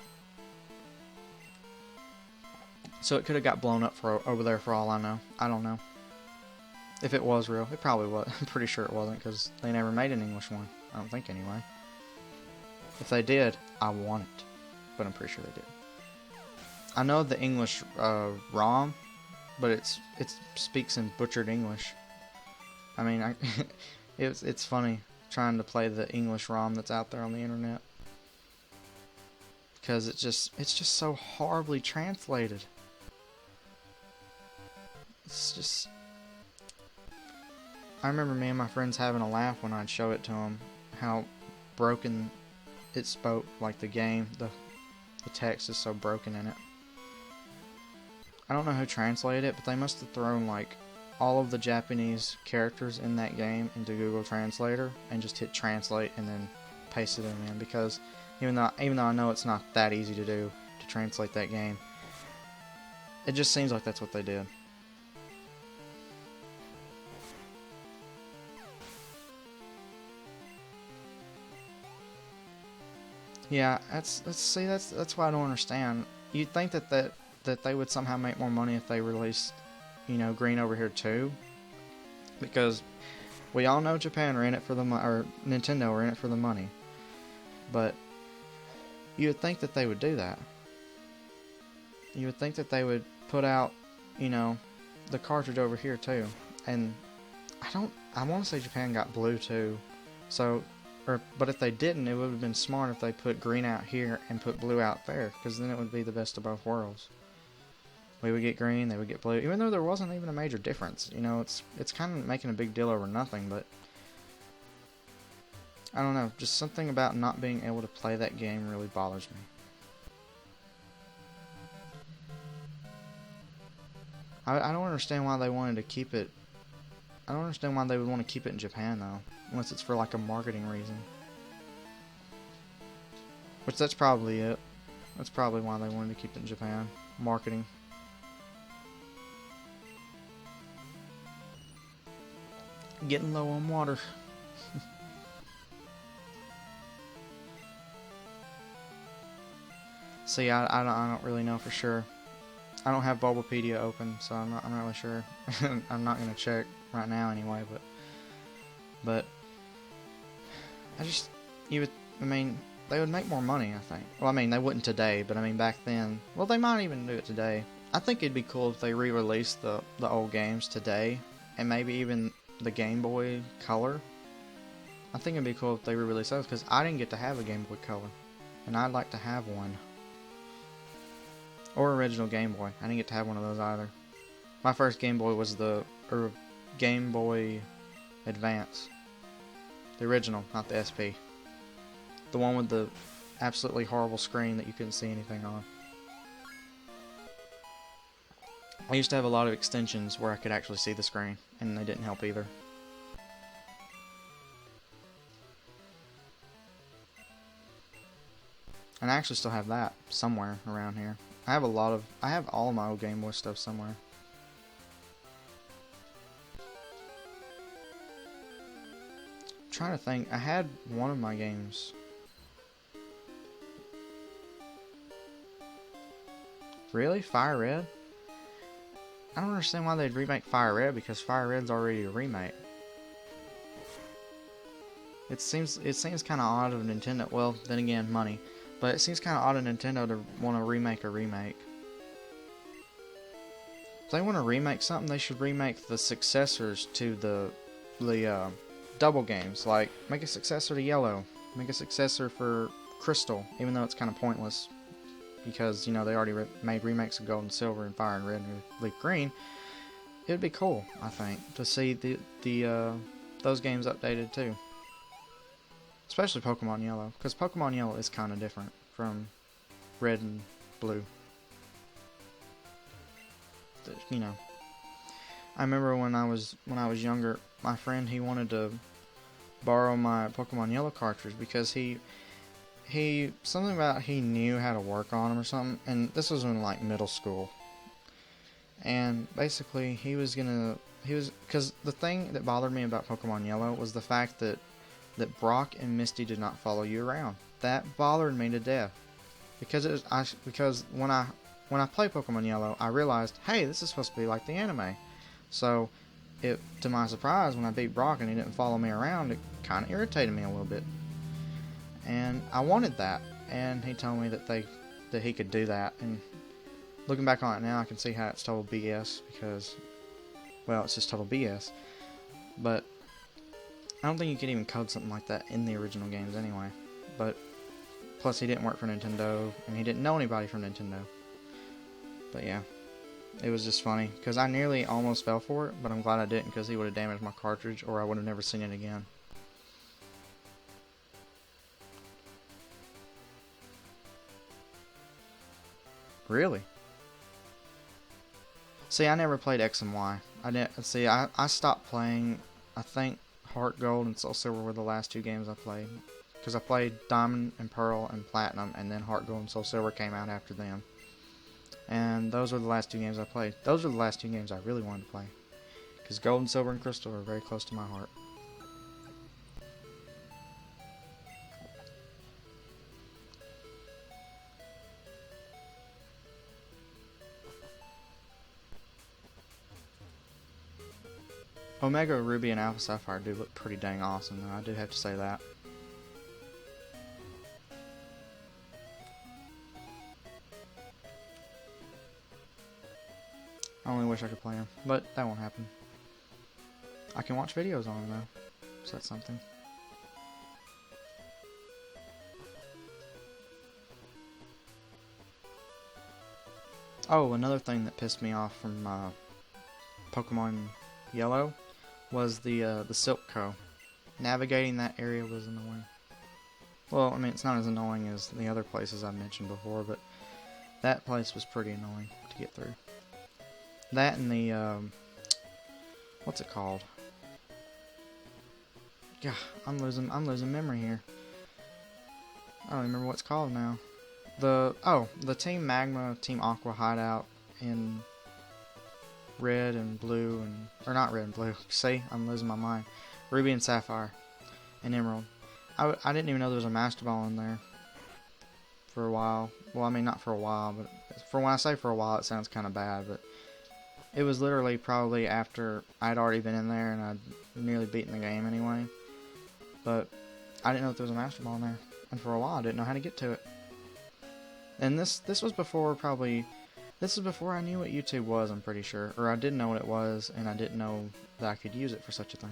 So it could have got blown up over there for all I know. I don't know. If it was real, it probably was. I'm pretty sure it wasn't, because they never made an English one. I don't think anyway. If they did, I want it, but I'm pretty sure they did. I know the English ROM, but it speaks in butchered English. I mean, it's funny trying to play the English ROM that's out there on the internet, because it's just so horribly translated. It's just, I remember me and my friends having a laugh when I'd show it to them, how broken it spoke, like the game, the text is so broken in it. I don't know who translated it, but they must have thrown like all of the Japanese characters in that game into Google Translator and just hit translate and then pasted them in, because even though I know it's not that easy to do, to translate that game, it just seems like that's what they did. Yeah, that's why I don't understand. You'd think that they would somehow make more money if they released, Green over here too, because we all know Japan are in it for the money, or Nintendo are in it for the money. But you would think that they would do that. You would think that they would put out, the cartridge over here too. And I want to say Japan got blue too, but if they didn't, it would have been smart if they put green out here and put blue out there, because then it would be the best of both worlds. We would get green, they would get blue, even though there wasn't even a major difference. It's kind of making a big deal over nothing, but I don't know, just something about not being able to play that game really bothers me. I don't understand why they wanted to keep it. I don't understand why they would want to keep it in Japan though, unless it's for like a marketing reason. Which that's probably it. That's probably why they wanted to keep it in Japan. Marketing. Getting low on water. See, I don't really know for sure. I don't have Bulbapedia open, so I'm not really sure. I'm not gonna check right now anyway, but I mean, they would make more money, I think. Well, I mean, they wouldn't today, but I mean, back then, well, they might even do it today. I think it'd be cool if they re-released the old games today, and maybe even the Game Boy Color. I think it'd be cool if they re-released those, because I didn't get to have a Game Boy Color, and I'd like to have one. Or original Game Boy. I didn't get to have one of those either. My first Game Boy was the Game Boy Advance. The original, not the SP. The one with the absolutely horrible screen that you couldn't see anything on. I used to have a lot of extensions where I could actually see the screen, and they didn't help either. And I actually still have that somewhere around here. I have all of my old Game Boy stuff somewhere. I'm trying to think. I had one of my games. Really? Fire Red? I don't understand why they'd remake Fire Red, because Fire Red's already a remake. It seems kind of odd of Nintendo. Well, then again, money. But it seems kind of odd of Nintendo to want to remake a remake. If they want to remake something, they should remake the successors to the double games. Like, make a successor to Yellow. Make a successor for Crystal, even though it's kind of pointless. Because, they already made remakes of Gold and Silver and Fire and Red and Leaf Green. It would be cool, I think, to see those games updated too. Especially Pokemon Yellow, because Pokemon Yellow is kind of different from Red and Blue. I remember when I was younger, my friend, he wanted to borrow my Pokemon Yellow cartridge because he something about he knew how to work on them or something, and this was in like middle school. And basically because the thing that bothered me about Pokemon Yellow was the fact that Brock and Misty did not follow you around. That bothered me to death. Because when I play Pokemon Yellow, I realized, hey, this is supposed to be like the anime. So, to my surprise, when I beat Brock and he didn't follow me around, it kind of irritated me a little bit. And I wanted that, and he told me that he could do that. And looking back on it now, I can see how it's total BS because, well, it's just total BS. But I don't think you could even code something like that in the original games anyway. But plus, he didn't work for Nintendo, and he didn't know anybody from Nintendo. But yeah, it was just funny because I nearly almost fell for it, but I'm glad I didn't because he would have damaged my cartridge, or I would have never seen it again. Really? See, I never played X and Y. I didn't see. I stopped playing. I think Heart Gold and Soul Silver were the last two games I played. Because I played Diamond and Pearl and Platinum, and then Heart Gold and Soul Silver came out after them. And those were the last two games I played. Those were the last two games I really wanted to play. Because Gold and Silver and Crystal are very close to my heart. Omega Ruby and Alpha Sapphire do look pretty dang awesome, though. I do have to say that. I only wish I could play them, but that won't happen. I can watch videos on them, though, so that's something. Oh, another thing that pissed me off from Pokemon Yellow was the Silk Co. Navigating that area was annoying. Well, I mean, it's not as annoying as the other places I've mentioned before, but that place was pretty annoying to get through. That and the, what's it called? Yeah, I'm losing memory here. I don't remember what it's called now. The Team Magma, Team Aqua hideout in Red and Blue or not Red and Blue. See, I'm losing my mind. Ruby and Sapphire and Emerald. I didn't even know there was a Master Ball in there for a while. Well, I mean, not for a while, but for when I say for a while, it sounds kind of bad, but it was literally probably after I'd already been in there and I'd nearly beaten the game anyway. But I didn't know if there was a Master Ball in there, and for a while I didn't know how to get to it. And this was before this is before I knew what YouTube was, I'm pretty sure. Or I didn't know what it was, and I didn't know that I could use it for such a thing.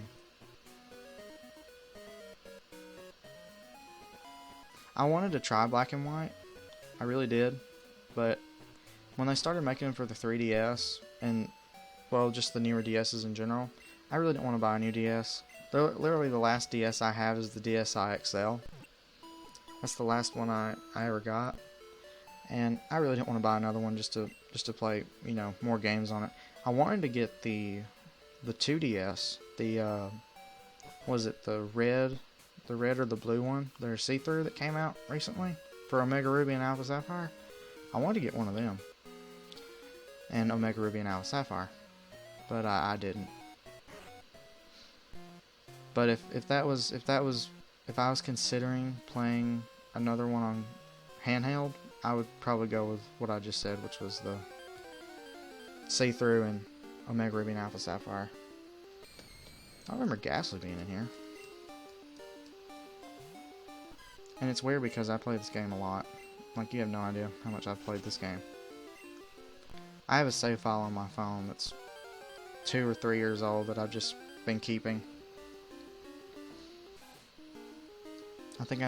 I wanted to try Black and White. I really did. But when they started making them for the 3DS, and, well, just the newer DSs in general, I really didn't want to buy a new DS. Literally the last DS I have is the DSi XL. That's the last one I ever got. And I really didn't want to buy another one just to play, you know, more games on it. I wanted to get the 2DS, was it the red or the blue one? They're see-through that came out recently for Omega Ruby and Alpha Sapphire. I wanted to get one of them, and Omega Ruby and Alpha Sapphire, but I didn't. But if I was considering playing another one on handheld, I would probably go with what I just said, which was the see-through and Omega Ruby and Alpha Sapphire. I remember Ghastly being in here. And it's weird because I play this game a lot. Like, you have no idea how much I've played this game. I have a save file on my phone that's 2 or 3 years old that I've just been keeping. I think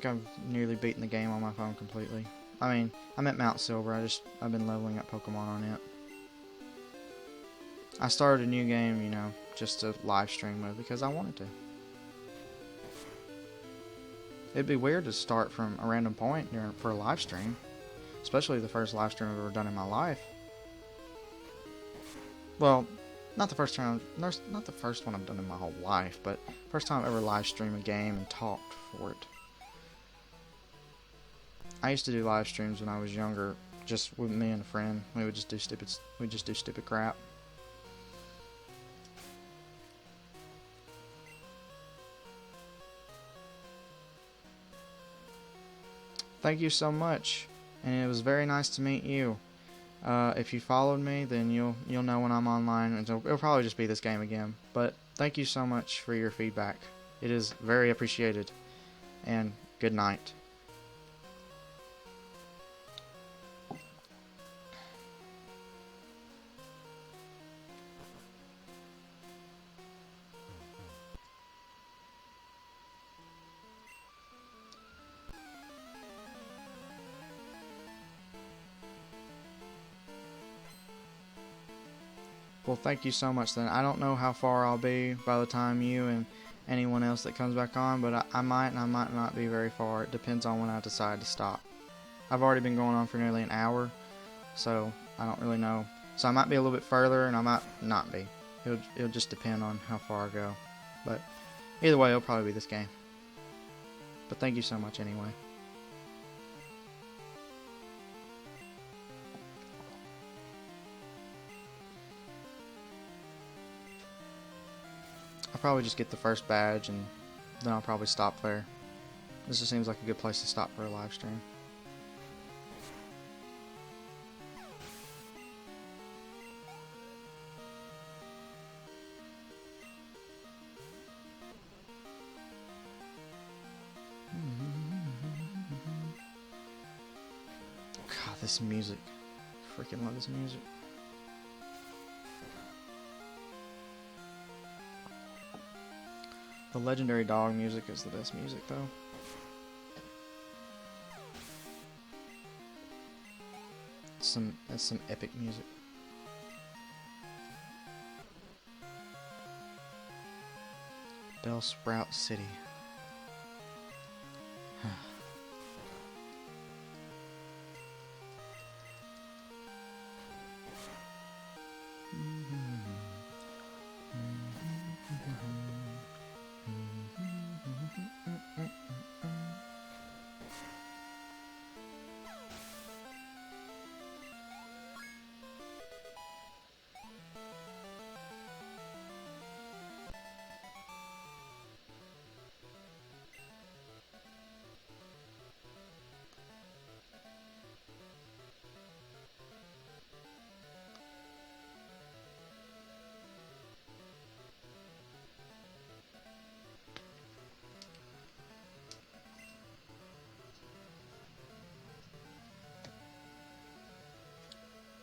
I've nearly beaten the game on my phone completely. I mean, I'm at Mount Silver. I've been leveling up Pokemon on it. I started a new game, you know, just to live stream with because I wanted to. It'd be weird to start from a random point for a live stream, especially the first live stream I've ever done in my life. Well, Not the first time, not the first one I've done in my whole life, but first time I ever live streamed a game and talked for it. I used to do live streams when I was younger, just with me and a friend. We would just do stupid crap. Thank you so much, and it was very nice to meet you. If you followed me, then you'll know when I'm online, and it'll probably just be this game again. But thank you so much for your feedback. It is very appreciated, and good night. Well, thank you so much then. I don't know how far I'll be by the time you and anyone else that comes back on, but I might and I might not be very far. It depends on when I decide to stop. I've already been going on for nearly an hour, so I don't really know. So I might be a little bit further and I might not be. It'll just depend on how far I go. But either way, it'll probably be this game. But thank you so much anyway. I'll probably just get the first badge and then I'll probably stop there. This just seems like a good place to stop for a live stream. God, this music. Freaking love this music. The legendary dog music is the best music, though. That's some epic music. Bellsprout City.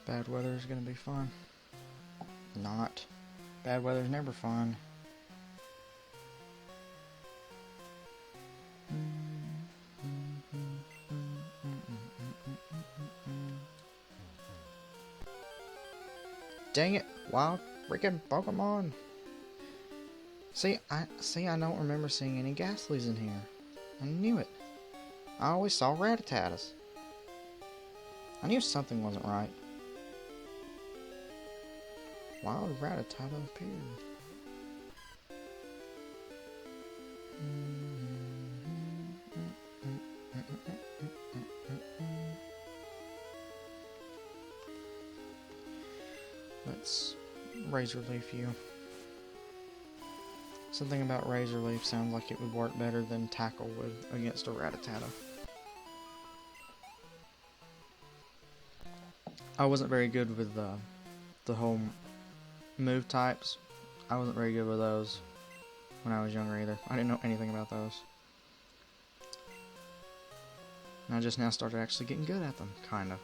Bad weather is gonna be fun. Not. Bad weather's never fun. Dang it! Wild freaking Pokemon! See, I don't remember seeing any Ghastlies in here. I knew it. I always saw Rattatas. I knew something wasn't right. Wild Rattata appeared. Let's Razor Leaf you. Something about Razor Leaf sounds like it would work better than Tackle would against a Rattata. I wasn't very good with the whole move types. I wasn't very good with those when I was younger either. I didn't know anything about those. And I just now started actually getting good at them, kind of.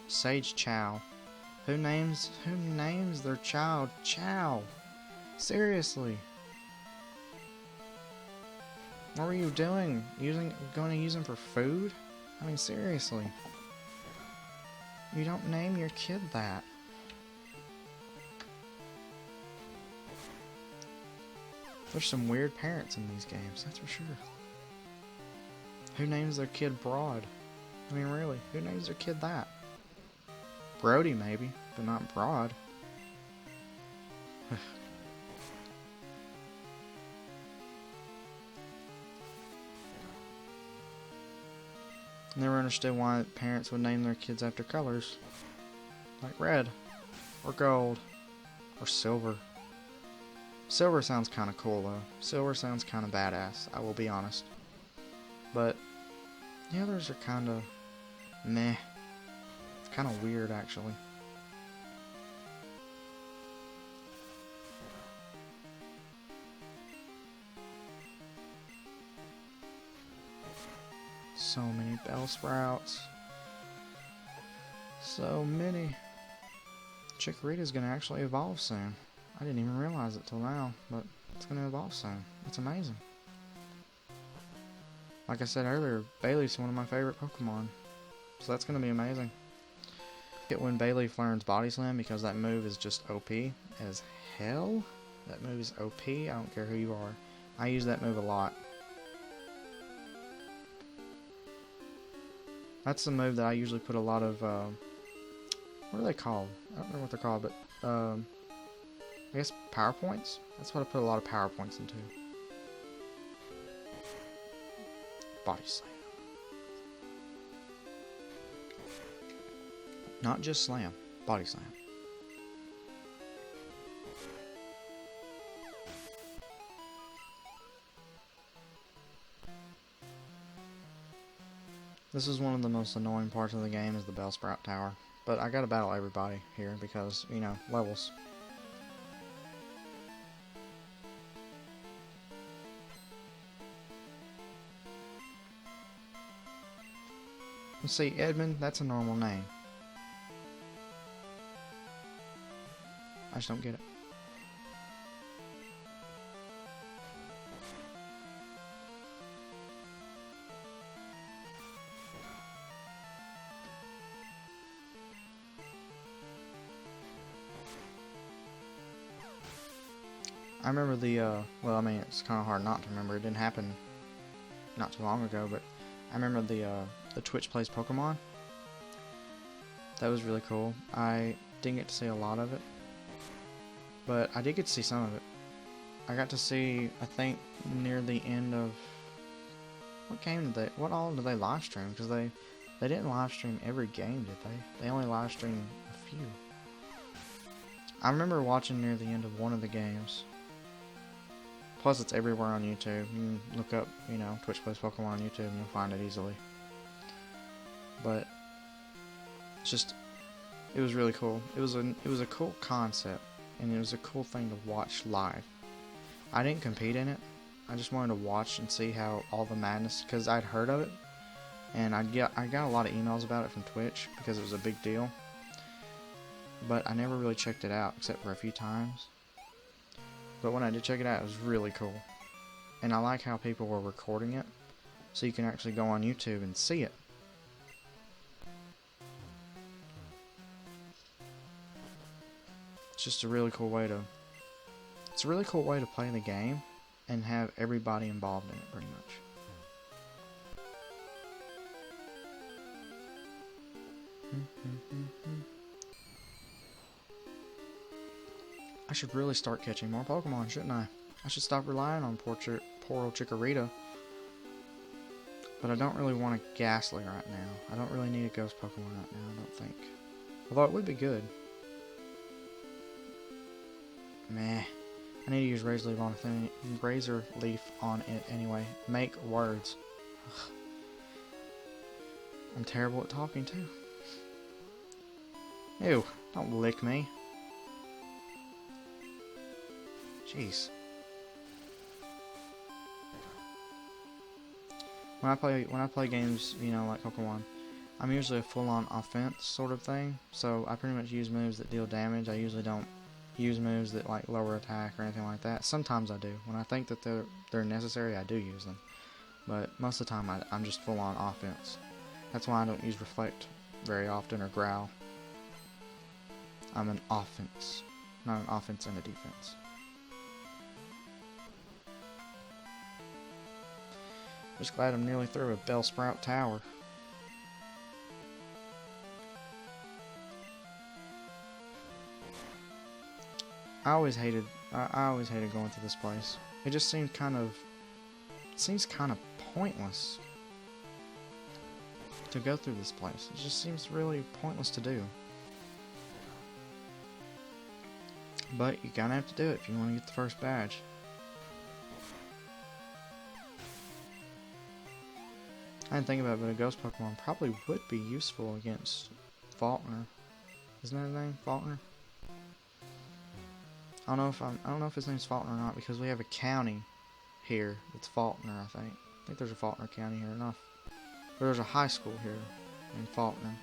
Sage Chow. Who names their child Chow? Seriously. What were you doing? Going to use him for food? I mean, seriously. You don't name your kid that. There's some weird parents in these games, that's for sure. Who names their kid Broad? I mean, really, who names their kid that? Brody, maybe, but not Broad. Never understood why parents would name their kids after colors. Like red, or gold, or silver. Silver sounds kind of cool though. Silver sounds kind of badass, I will be honest. But the others are kind of meh. It's kind of weird actually. So many bell sprouts. So many. Chikorita's gonna actually evolve soon. I didn't even realize it till now, but it's gonna evolve soon. It's amazing. Like I said earlier, Bayleef's one of my favorite Pokemon. So that's gonna be amazing. Get when Bayleef learns Body Slam because that move is just OP as hell. That move is OP, I don't care who you are. I use that move a lot. That's the move that I usually put a lot of, what are they called? I don't know what they're called, but, I guess power points? That's what I put a lot of power points into. Body Slam. Not just Slam, Body Slam. This is one of the most annoying parts of the game is the Bellsprout Tower. But I gotta battle everybody here because, you know, levels. Let's see, Edmund, that's a normal name. I just don't get it. I remember the, well, I mean, it's kind of hard not to remember. It didn't happen not too long ago, but I remember the Twitch Plays Pokemon. That was really cool. I didn't get to see a lot of it, but I did get to see some of it. I got to see, I think, near the end of, what all did they live stream? Because they didn't live stream every game, did they? They only live streamed a few. I remember watching near the end of one of the games. Plus, it's everywhere on YouTube. You can look up, you know, Twitch Plays Pokemon on YouTube and you'll find it easily. But it's just, it was really cool. It was a cool concept, and it was a cool thing to watch live. I didn't compete in it. I just wanted to watch and see how all the madness, because I'd heard of it, and I got a lot of emails about it from Twitch because it was a big deal. But I never really checked it out except for a few times. But when I did check it out, it was really cool. And I like how people were recording it, so you can actually go on YouTube and see it. It's just a really cool way to... It's a really cool way to play the game and have everybody involved in it, pretty much. I should really start catching more Pokemon, shouldn't I? I should stop relying on poor old Chikorita. But I don't really want a Ghastly right now. I don't really need a Ghost Pokemon right now, I don't think. Although it would be good. Meh. I need to use Razor Leaf on it anyway. Make words. Ugh. I'm terrible at talking too. Ew, don't lick me. Jeez. When I play games, you know, like Pokemon, I'm usually a full-on offense sort of thing. So I pretty much use moves that deal damage. I usually don't use moves that like lower attack or anything like that. Sometimes I do. When I think that they're necessary, I do use them. But most of the time, I'm just full-on offense. That's why I don't use Reflect very often or Growl. I'm an offense, not an offense and a defense. Just glad I'm nearly through a Bellsprout Tower. I always hated going to this place. It just seemed kind of pointless to go through this place. It just seems really pointless to do. But you gotta have to do it if you want to get the first badge. I didn't think about it, but a ghost Pokemon probably would be useful against Faulkner. Isn't that his name? Faulkner? I don't know if his name's Faulkner or not, because we have a county here that's Faulkner, I think. I think there's a Faulkner County here enough. But there's a high school here in Faulkner.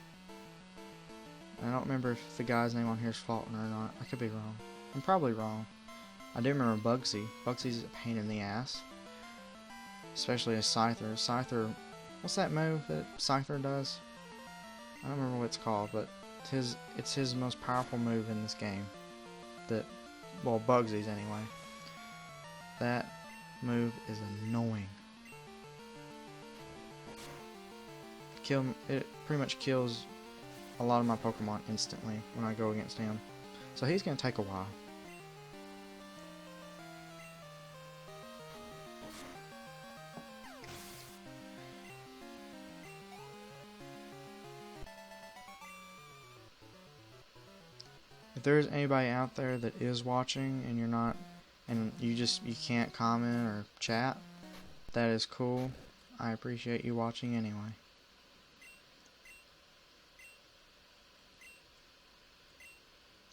And I don't remember if the guy's name on here is Faulkner or not. I could be wrong. I'm probably wrong. I do remember Bugsy. Bugsy's a pain in the ass. Especially a Scyther. Scyther, what's that move that Scyther does? I don't remember what it's called, but it's his most powerful move in this game. Well, Bugsy's anyway. That move is annoying. It pretty much kills a lot of my Pokemon instantly when I go against him. So he's gonna take a while. If there's anybody out there that is watching and you're not, and you can't comment or chat, that is cool. I appreciate you watching anyway.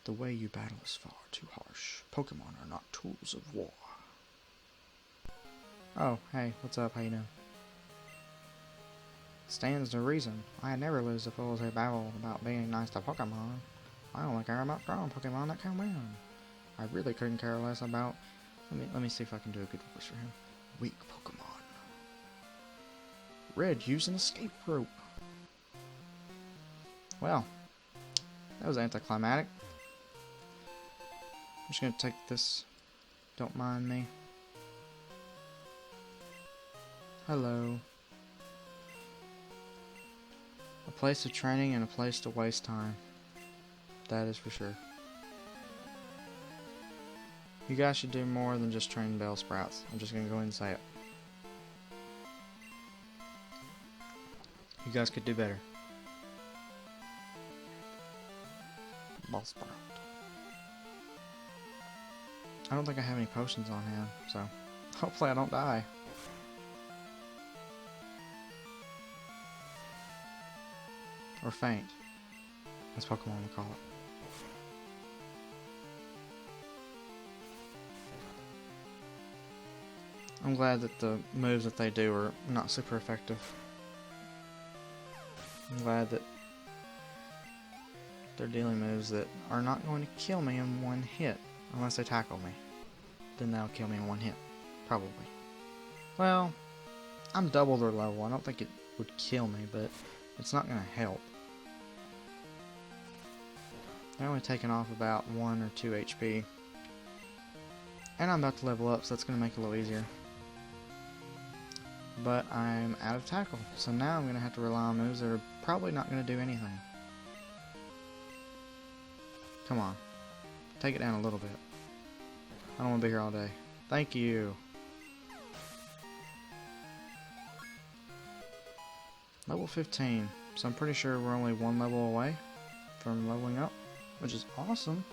The way you battle is far too harsh. Pokemon are not tools of war. Oh, hey, what's up? How you doing? Stands to reason. I never lose the fools who babble about being nice to Pokemon. I only care about strong Pokemon that can win. I really couldn't care less about... Let me see if I can do a good voice for him. Weak Pokemon. Red, use an escape rope. Well, that was anticlimactic. I'm just gonna take this. Don't mind me. Hello. A place of training and a place to waste time. That is for sure. You guys should do more than just train Bellsprouts. I'm just gonna go ahead and say it. You guys could do better. Bellsprout. I don't think I have any potions on hand, so hopefully I don't die. Or faint, as Pokemon would call it. I'm glad that the moves that they do are not super effective. I'm glad that they're dealing moves that are not going to kill me in one hit. Unless they tackle me. Then they'll kill me in one hit. Probably. Well, I'm double their level. I don't think it would kill me, but it's not going to help. They're only taking off about 1 or 2 HP. And I'm about to level up, so that's going to make it a little easier. But I'm out of tackle, so now I'm going to have to rely on moves that are probably not going to do anything. Come on. Take it down a little bit. I don't want to be here all day. Thank you. Level 15. So I'm pretty sure we're only 1 level away from leveling up, which is awesome.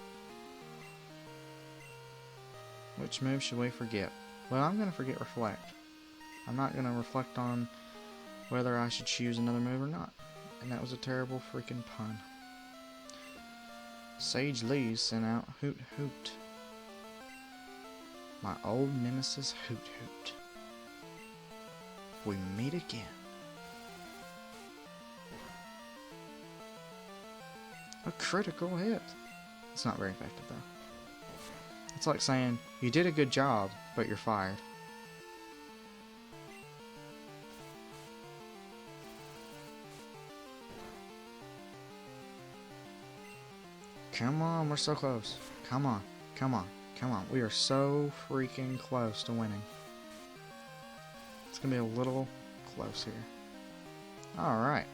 Which move should we forget? Well, I'm going to forget Reflect. I'm not going to reflect on whether I should choose another move or not. And that was a terrible freaking pun. Sage Lee sent out Hoot Hoot. My old nemesis Hoot Hoot. We meet again. A critical hit. It's not very effective though. It's like saying, you did a good job, but you're fired. Come on, we're so close. Come on, come on, come on. We are so freaking close to winning. It's gonna be a little close here. Alright.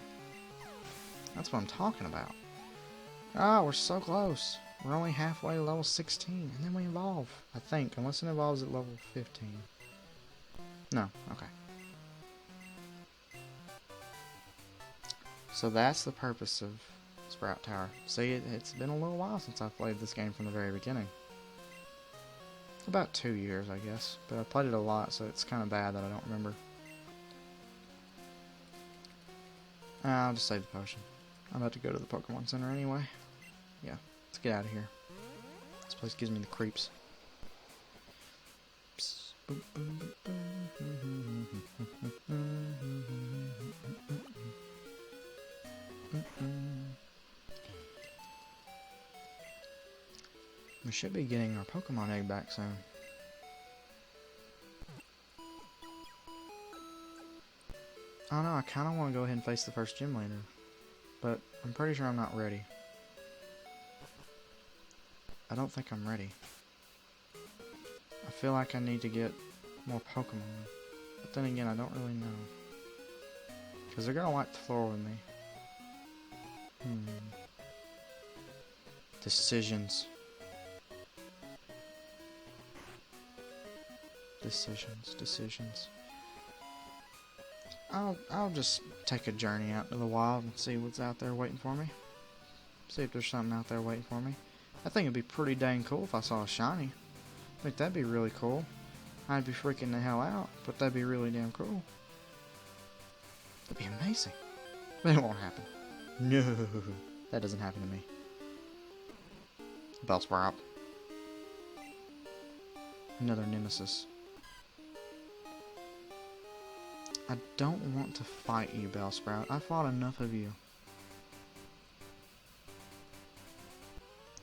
That's what I'm talking about. Ah, we're so close. We're only halfway to level 16, and then we evolve. I think, unless it evolves at level 15. No, okay. So that's the purpose of Sprout Tower. See, it's been a little while since I've played this game from the very beginning. About 2 years, I guess. But I've played it a lot, so it's kind of bad that I don't remember. I'll just save the potion. I'm about to go to the Pokemon Center anyway. Yeah, let's get out of here. This place gives me the creeps. We should be getting our Pokemon egg back soon. I don't know, I kind of want to go ahead and face the first gym leader. But I'm pretty sure I'm not ready. I don't think I'm ready. I feel like I need to get more Pokemon. But then again, I don't really know. Because they're going to wipe the floor with me. Decisions. Decisions. I'll just take a journey out to the wild and see what's out there waiting for me. See if there's something out there waiting for me. I think it'd be pretty dang cool if I saw a shiny. I think that'd be really cool. I'd be freaking the hell out, but that'd be really damn cool. That'd be amazing. But it won't happen. No, that doesn't happen to me. Bellsprout. Another nemesis. I don't want to fight you, Bellsprout. I fought enough of you.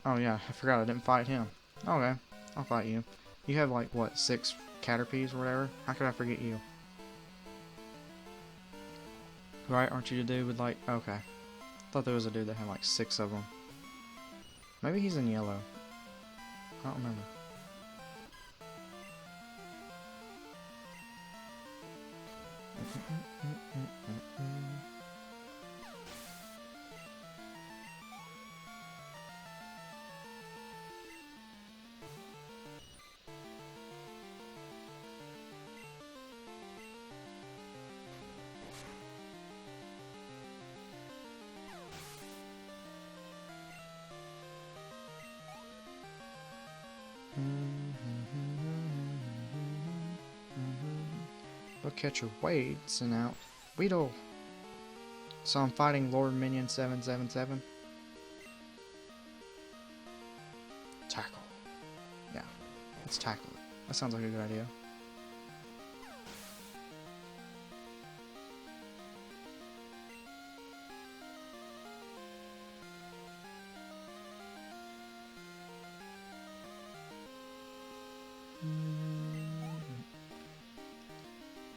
Oh yeah, I forgot I didn't fight him. Okay, I'll fight you. You have like, what, 6 Caterpies or whatever? How could I forget you? Right, aren't you the dude with like, okay. I thought there was a dude that had like 6 of them. Maybe he's in yellow. I don't remember. Look at your weights and out. Weedle. So I'm fighting Lord Minion 777. Tackle. Yeah, let's tackle it. That sounds like a good idea.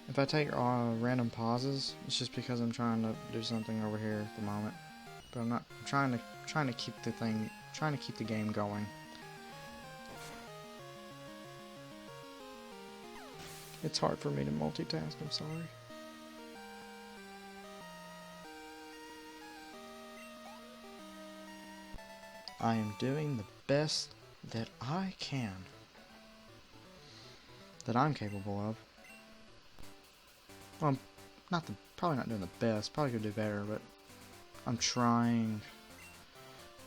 If I take random pauses, it's just because I'm trying to do something over here at the moment. But I'm not. I'm trying to keep the game going. It's hard for me to multitask. I'm sorry. I am doing the best that I can. That I'm capable of. Well, I'm probably not doing the best. Probably could do better, but I'm trying.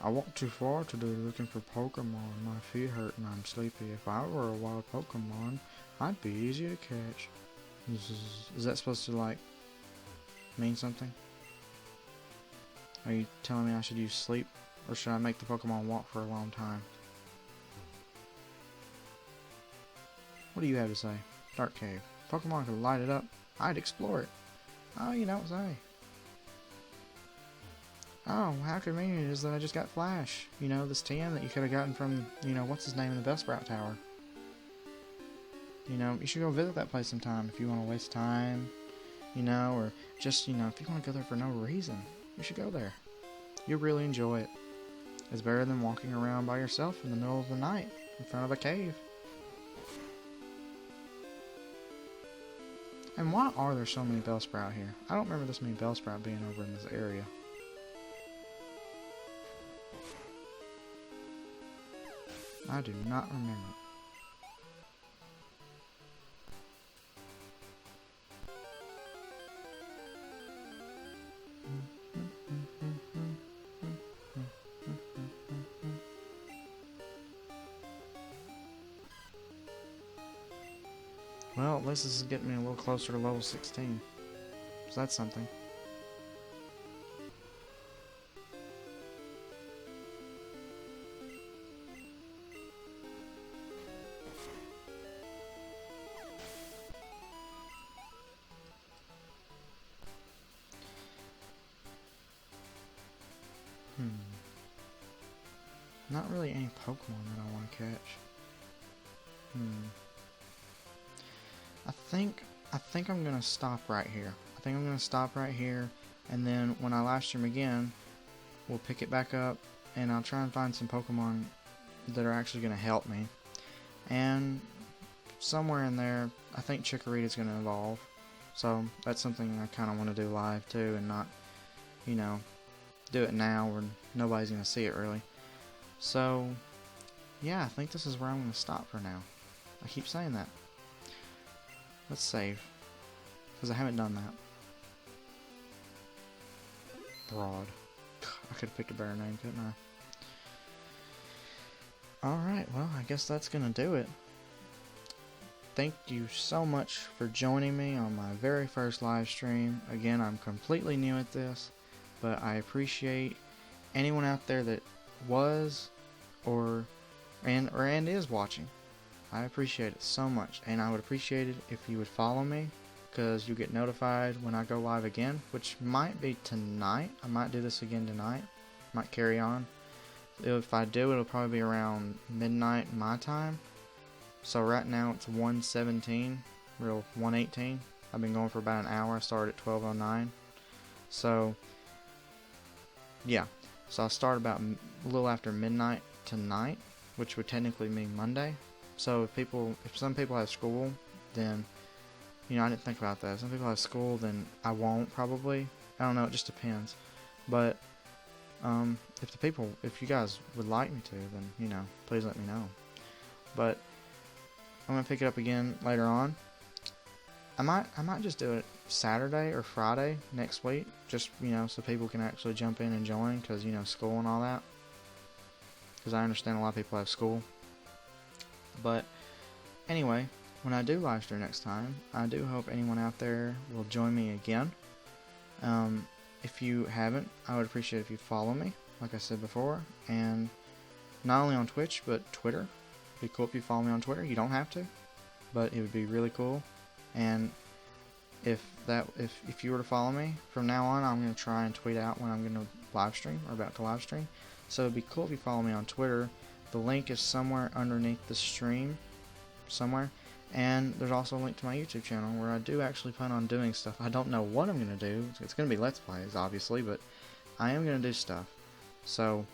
I walk too far today looking for Pokemon. My feet hurt and I'm sleepy. If I were a wild Pokemon, I'd be easy to catch. Is that supposed to, like, mean something? Are you telling me I should use sleep? Or should I make the Pokemon walk for a long time? What do you have to say? Dark Cave. Pokemon could light it up. I'd explore it. Oh, you don't say. Oh, how convenient it is that I just got Flash. You know, this TM that you could have gotten from, you know, what's his name in the Bellsprout Tower. You know, you should go visit that place sometime if you want to waste time. You know, or just, you know, if you want to go there for no reason, you should go there. You'll really enjoy it. is better than walking around by yourself in the middle of the night in front of a cave. And why are there so many Bellsprout here? I don't remember this many Bellsprout being over in this area. I do not remember. Well, at least this is getting me a little closer to level 16. So that's something. Not really any Pokemon that I want to catch. I think I'm gonna stop right here. And then when I live stream again, we'll pick it back up, and I'll try and find some Pokemon that are actually gonna help me. And somewhere in there, I think Chikorita's gonna evolve. So that's something I kind of want to do live too, and not, you know, do it now where nobody's gonna see it really. So yeah, I think this is where I'm gonna stop for now. I keep saying that. Let's save, because I haven't done that. Broad. I could have picked a better name, couldn't I? Alright, well, I guess that's gonna do it. Thank you so much for joining me on my very first live stream. Again, I'm completely new at this, but I appreciate anyone out there that was and is watching. I appreciate it so much, and I would appreciate it if you would follow me, because you get notified when I go live again, which might be tonight. I might do this again tonight. Might carry on. If I do, it'll probably be around midnight my time. So right now it's 1:17, real 1:18. I've been going for about an hour. I started at 12:09. So yeah, so I'll start about a little after midnight tonight, which would technically mean Monday. So if some people have school, then, you know, I didn't think about that. If some people have school, then I won't probably. I don't know, it just depends. But if you guys would like me to, then, you know, please let me know. But I'm gonna pick it up again later on. I might just do it Saturday or Friday next week, just, you know, so people can actually jump in and join, because, you know, school and all that. Because I understand a lot of people have school. But anyway, when I do live stream next time, I do hope anyone out there will join me again. If you haven't, I would appreciate if you follow me, like I said before, and not only on Twitch but Twitter. It'd be cool if you follow me on Twitter. You don't have to, but it would be really cool. And if you were to follow me from now on, I'm going to try and tweet out when I'm going to live stream or about to live stream. So it'd be cool if you follow me on Twitter. The link is somewhere underneath the stream, somewhere. And there's also a link to my YouTube channel where I do actually plan on doing stuff. I don't know what I'm going to do. It's going to be Let's Plays, obviously, but I am going to do stuff. So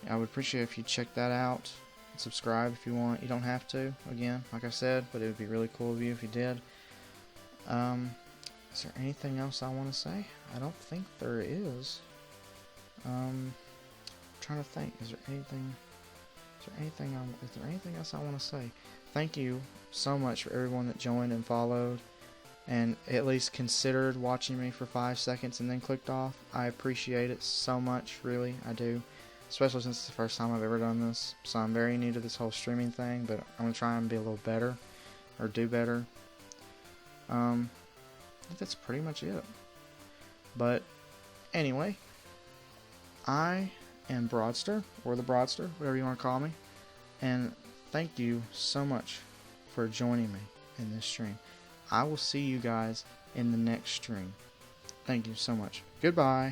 I would appreciate if you check that out. Subscribe if you want. You don't have to, again, like I said, but it would be really cool of you if you did. Is there anything else I want to say? I don't think there is. I'm trying to think. Is there anything else I want to say? Thank you so much for everyone that joined and followed and at least considered watching me for 5 seconds and then clicked off. I appreciate it so much, really, I do. Especially since it's the first time I've ever done this. So I'm very new to this whole streaming thing, but I'm going to try and be a little better, or do better. I think that's pretty much it. But anyway, I am Broadster, or the Broadster, whatever you want to call me. And thank you so much for joining me in this stream. I will see you guys in the next stream. Thank you so much. Goodbye.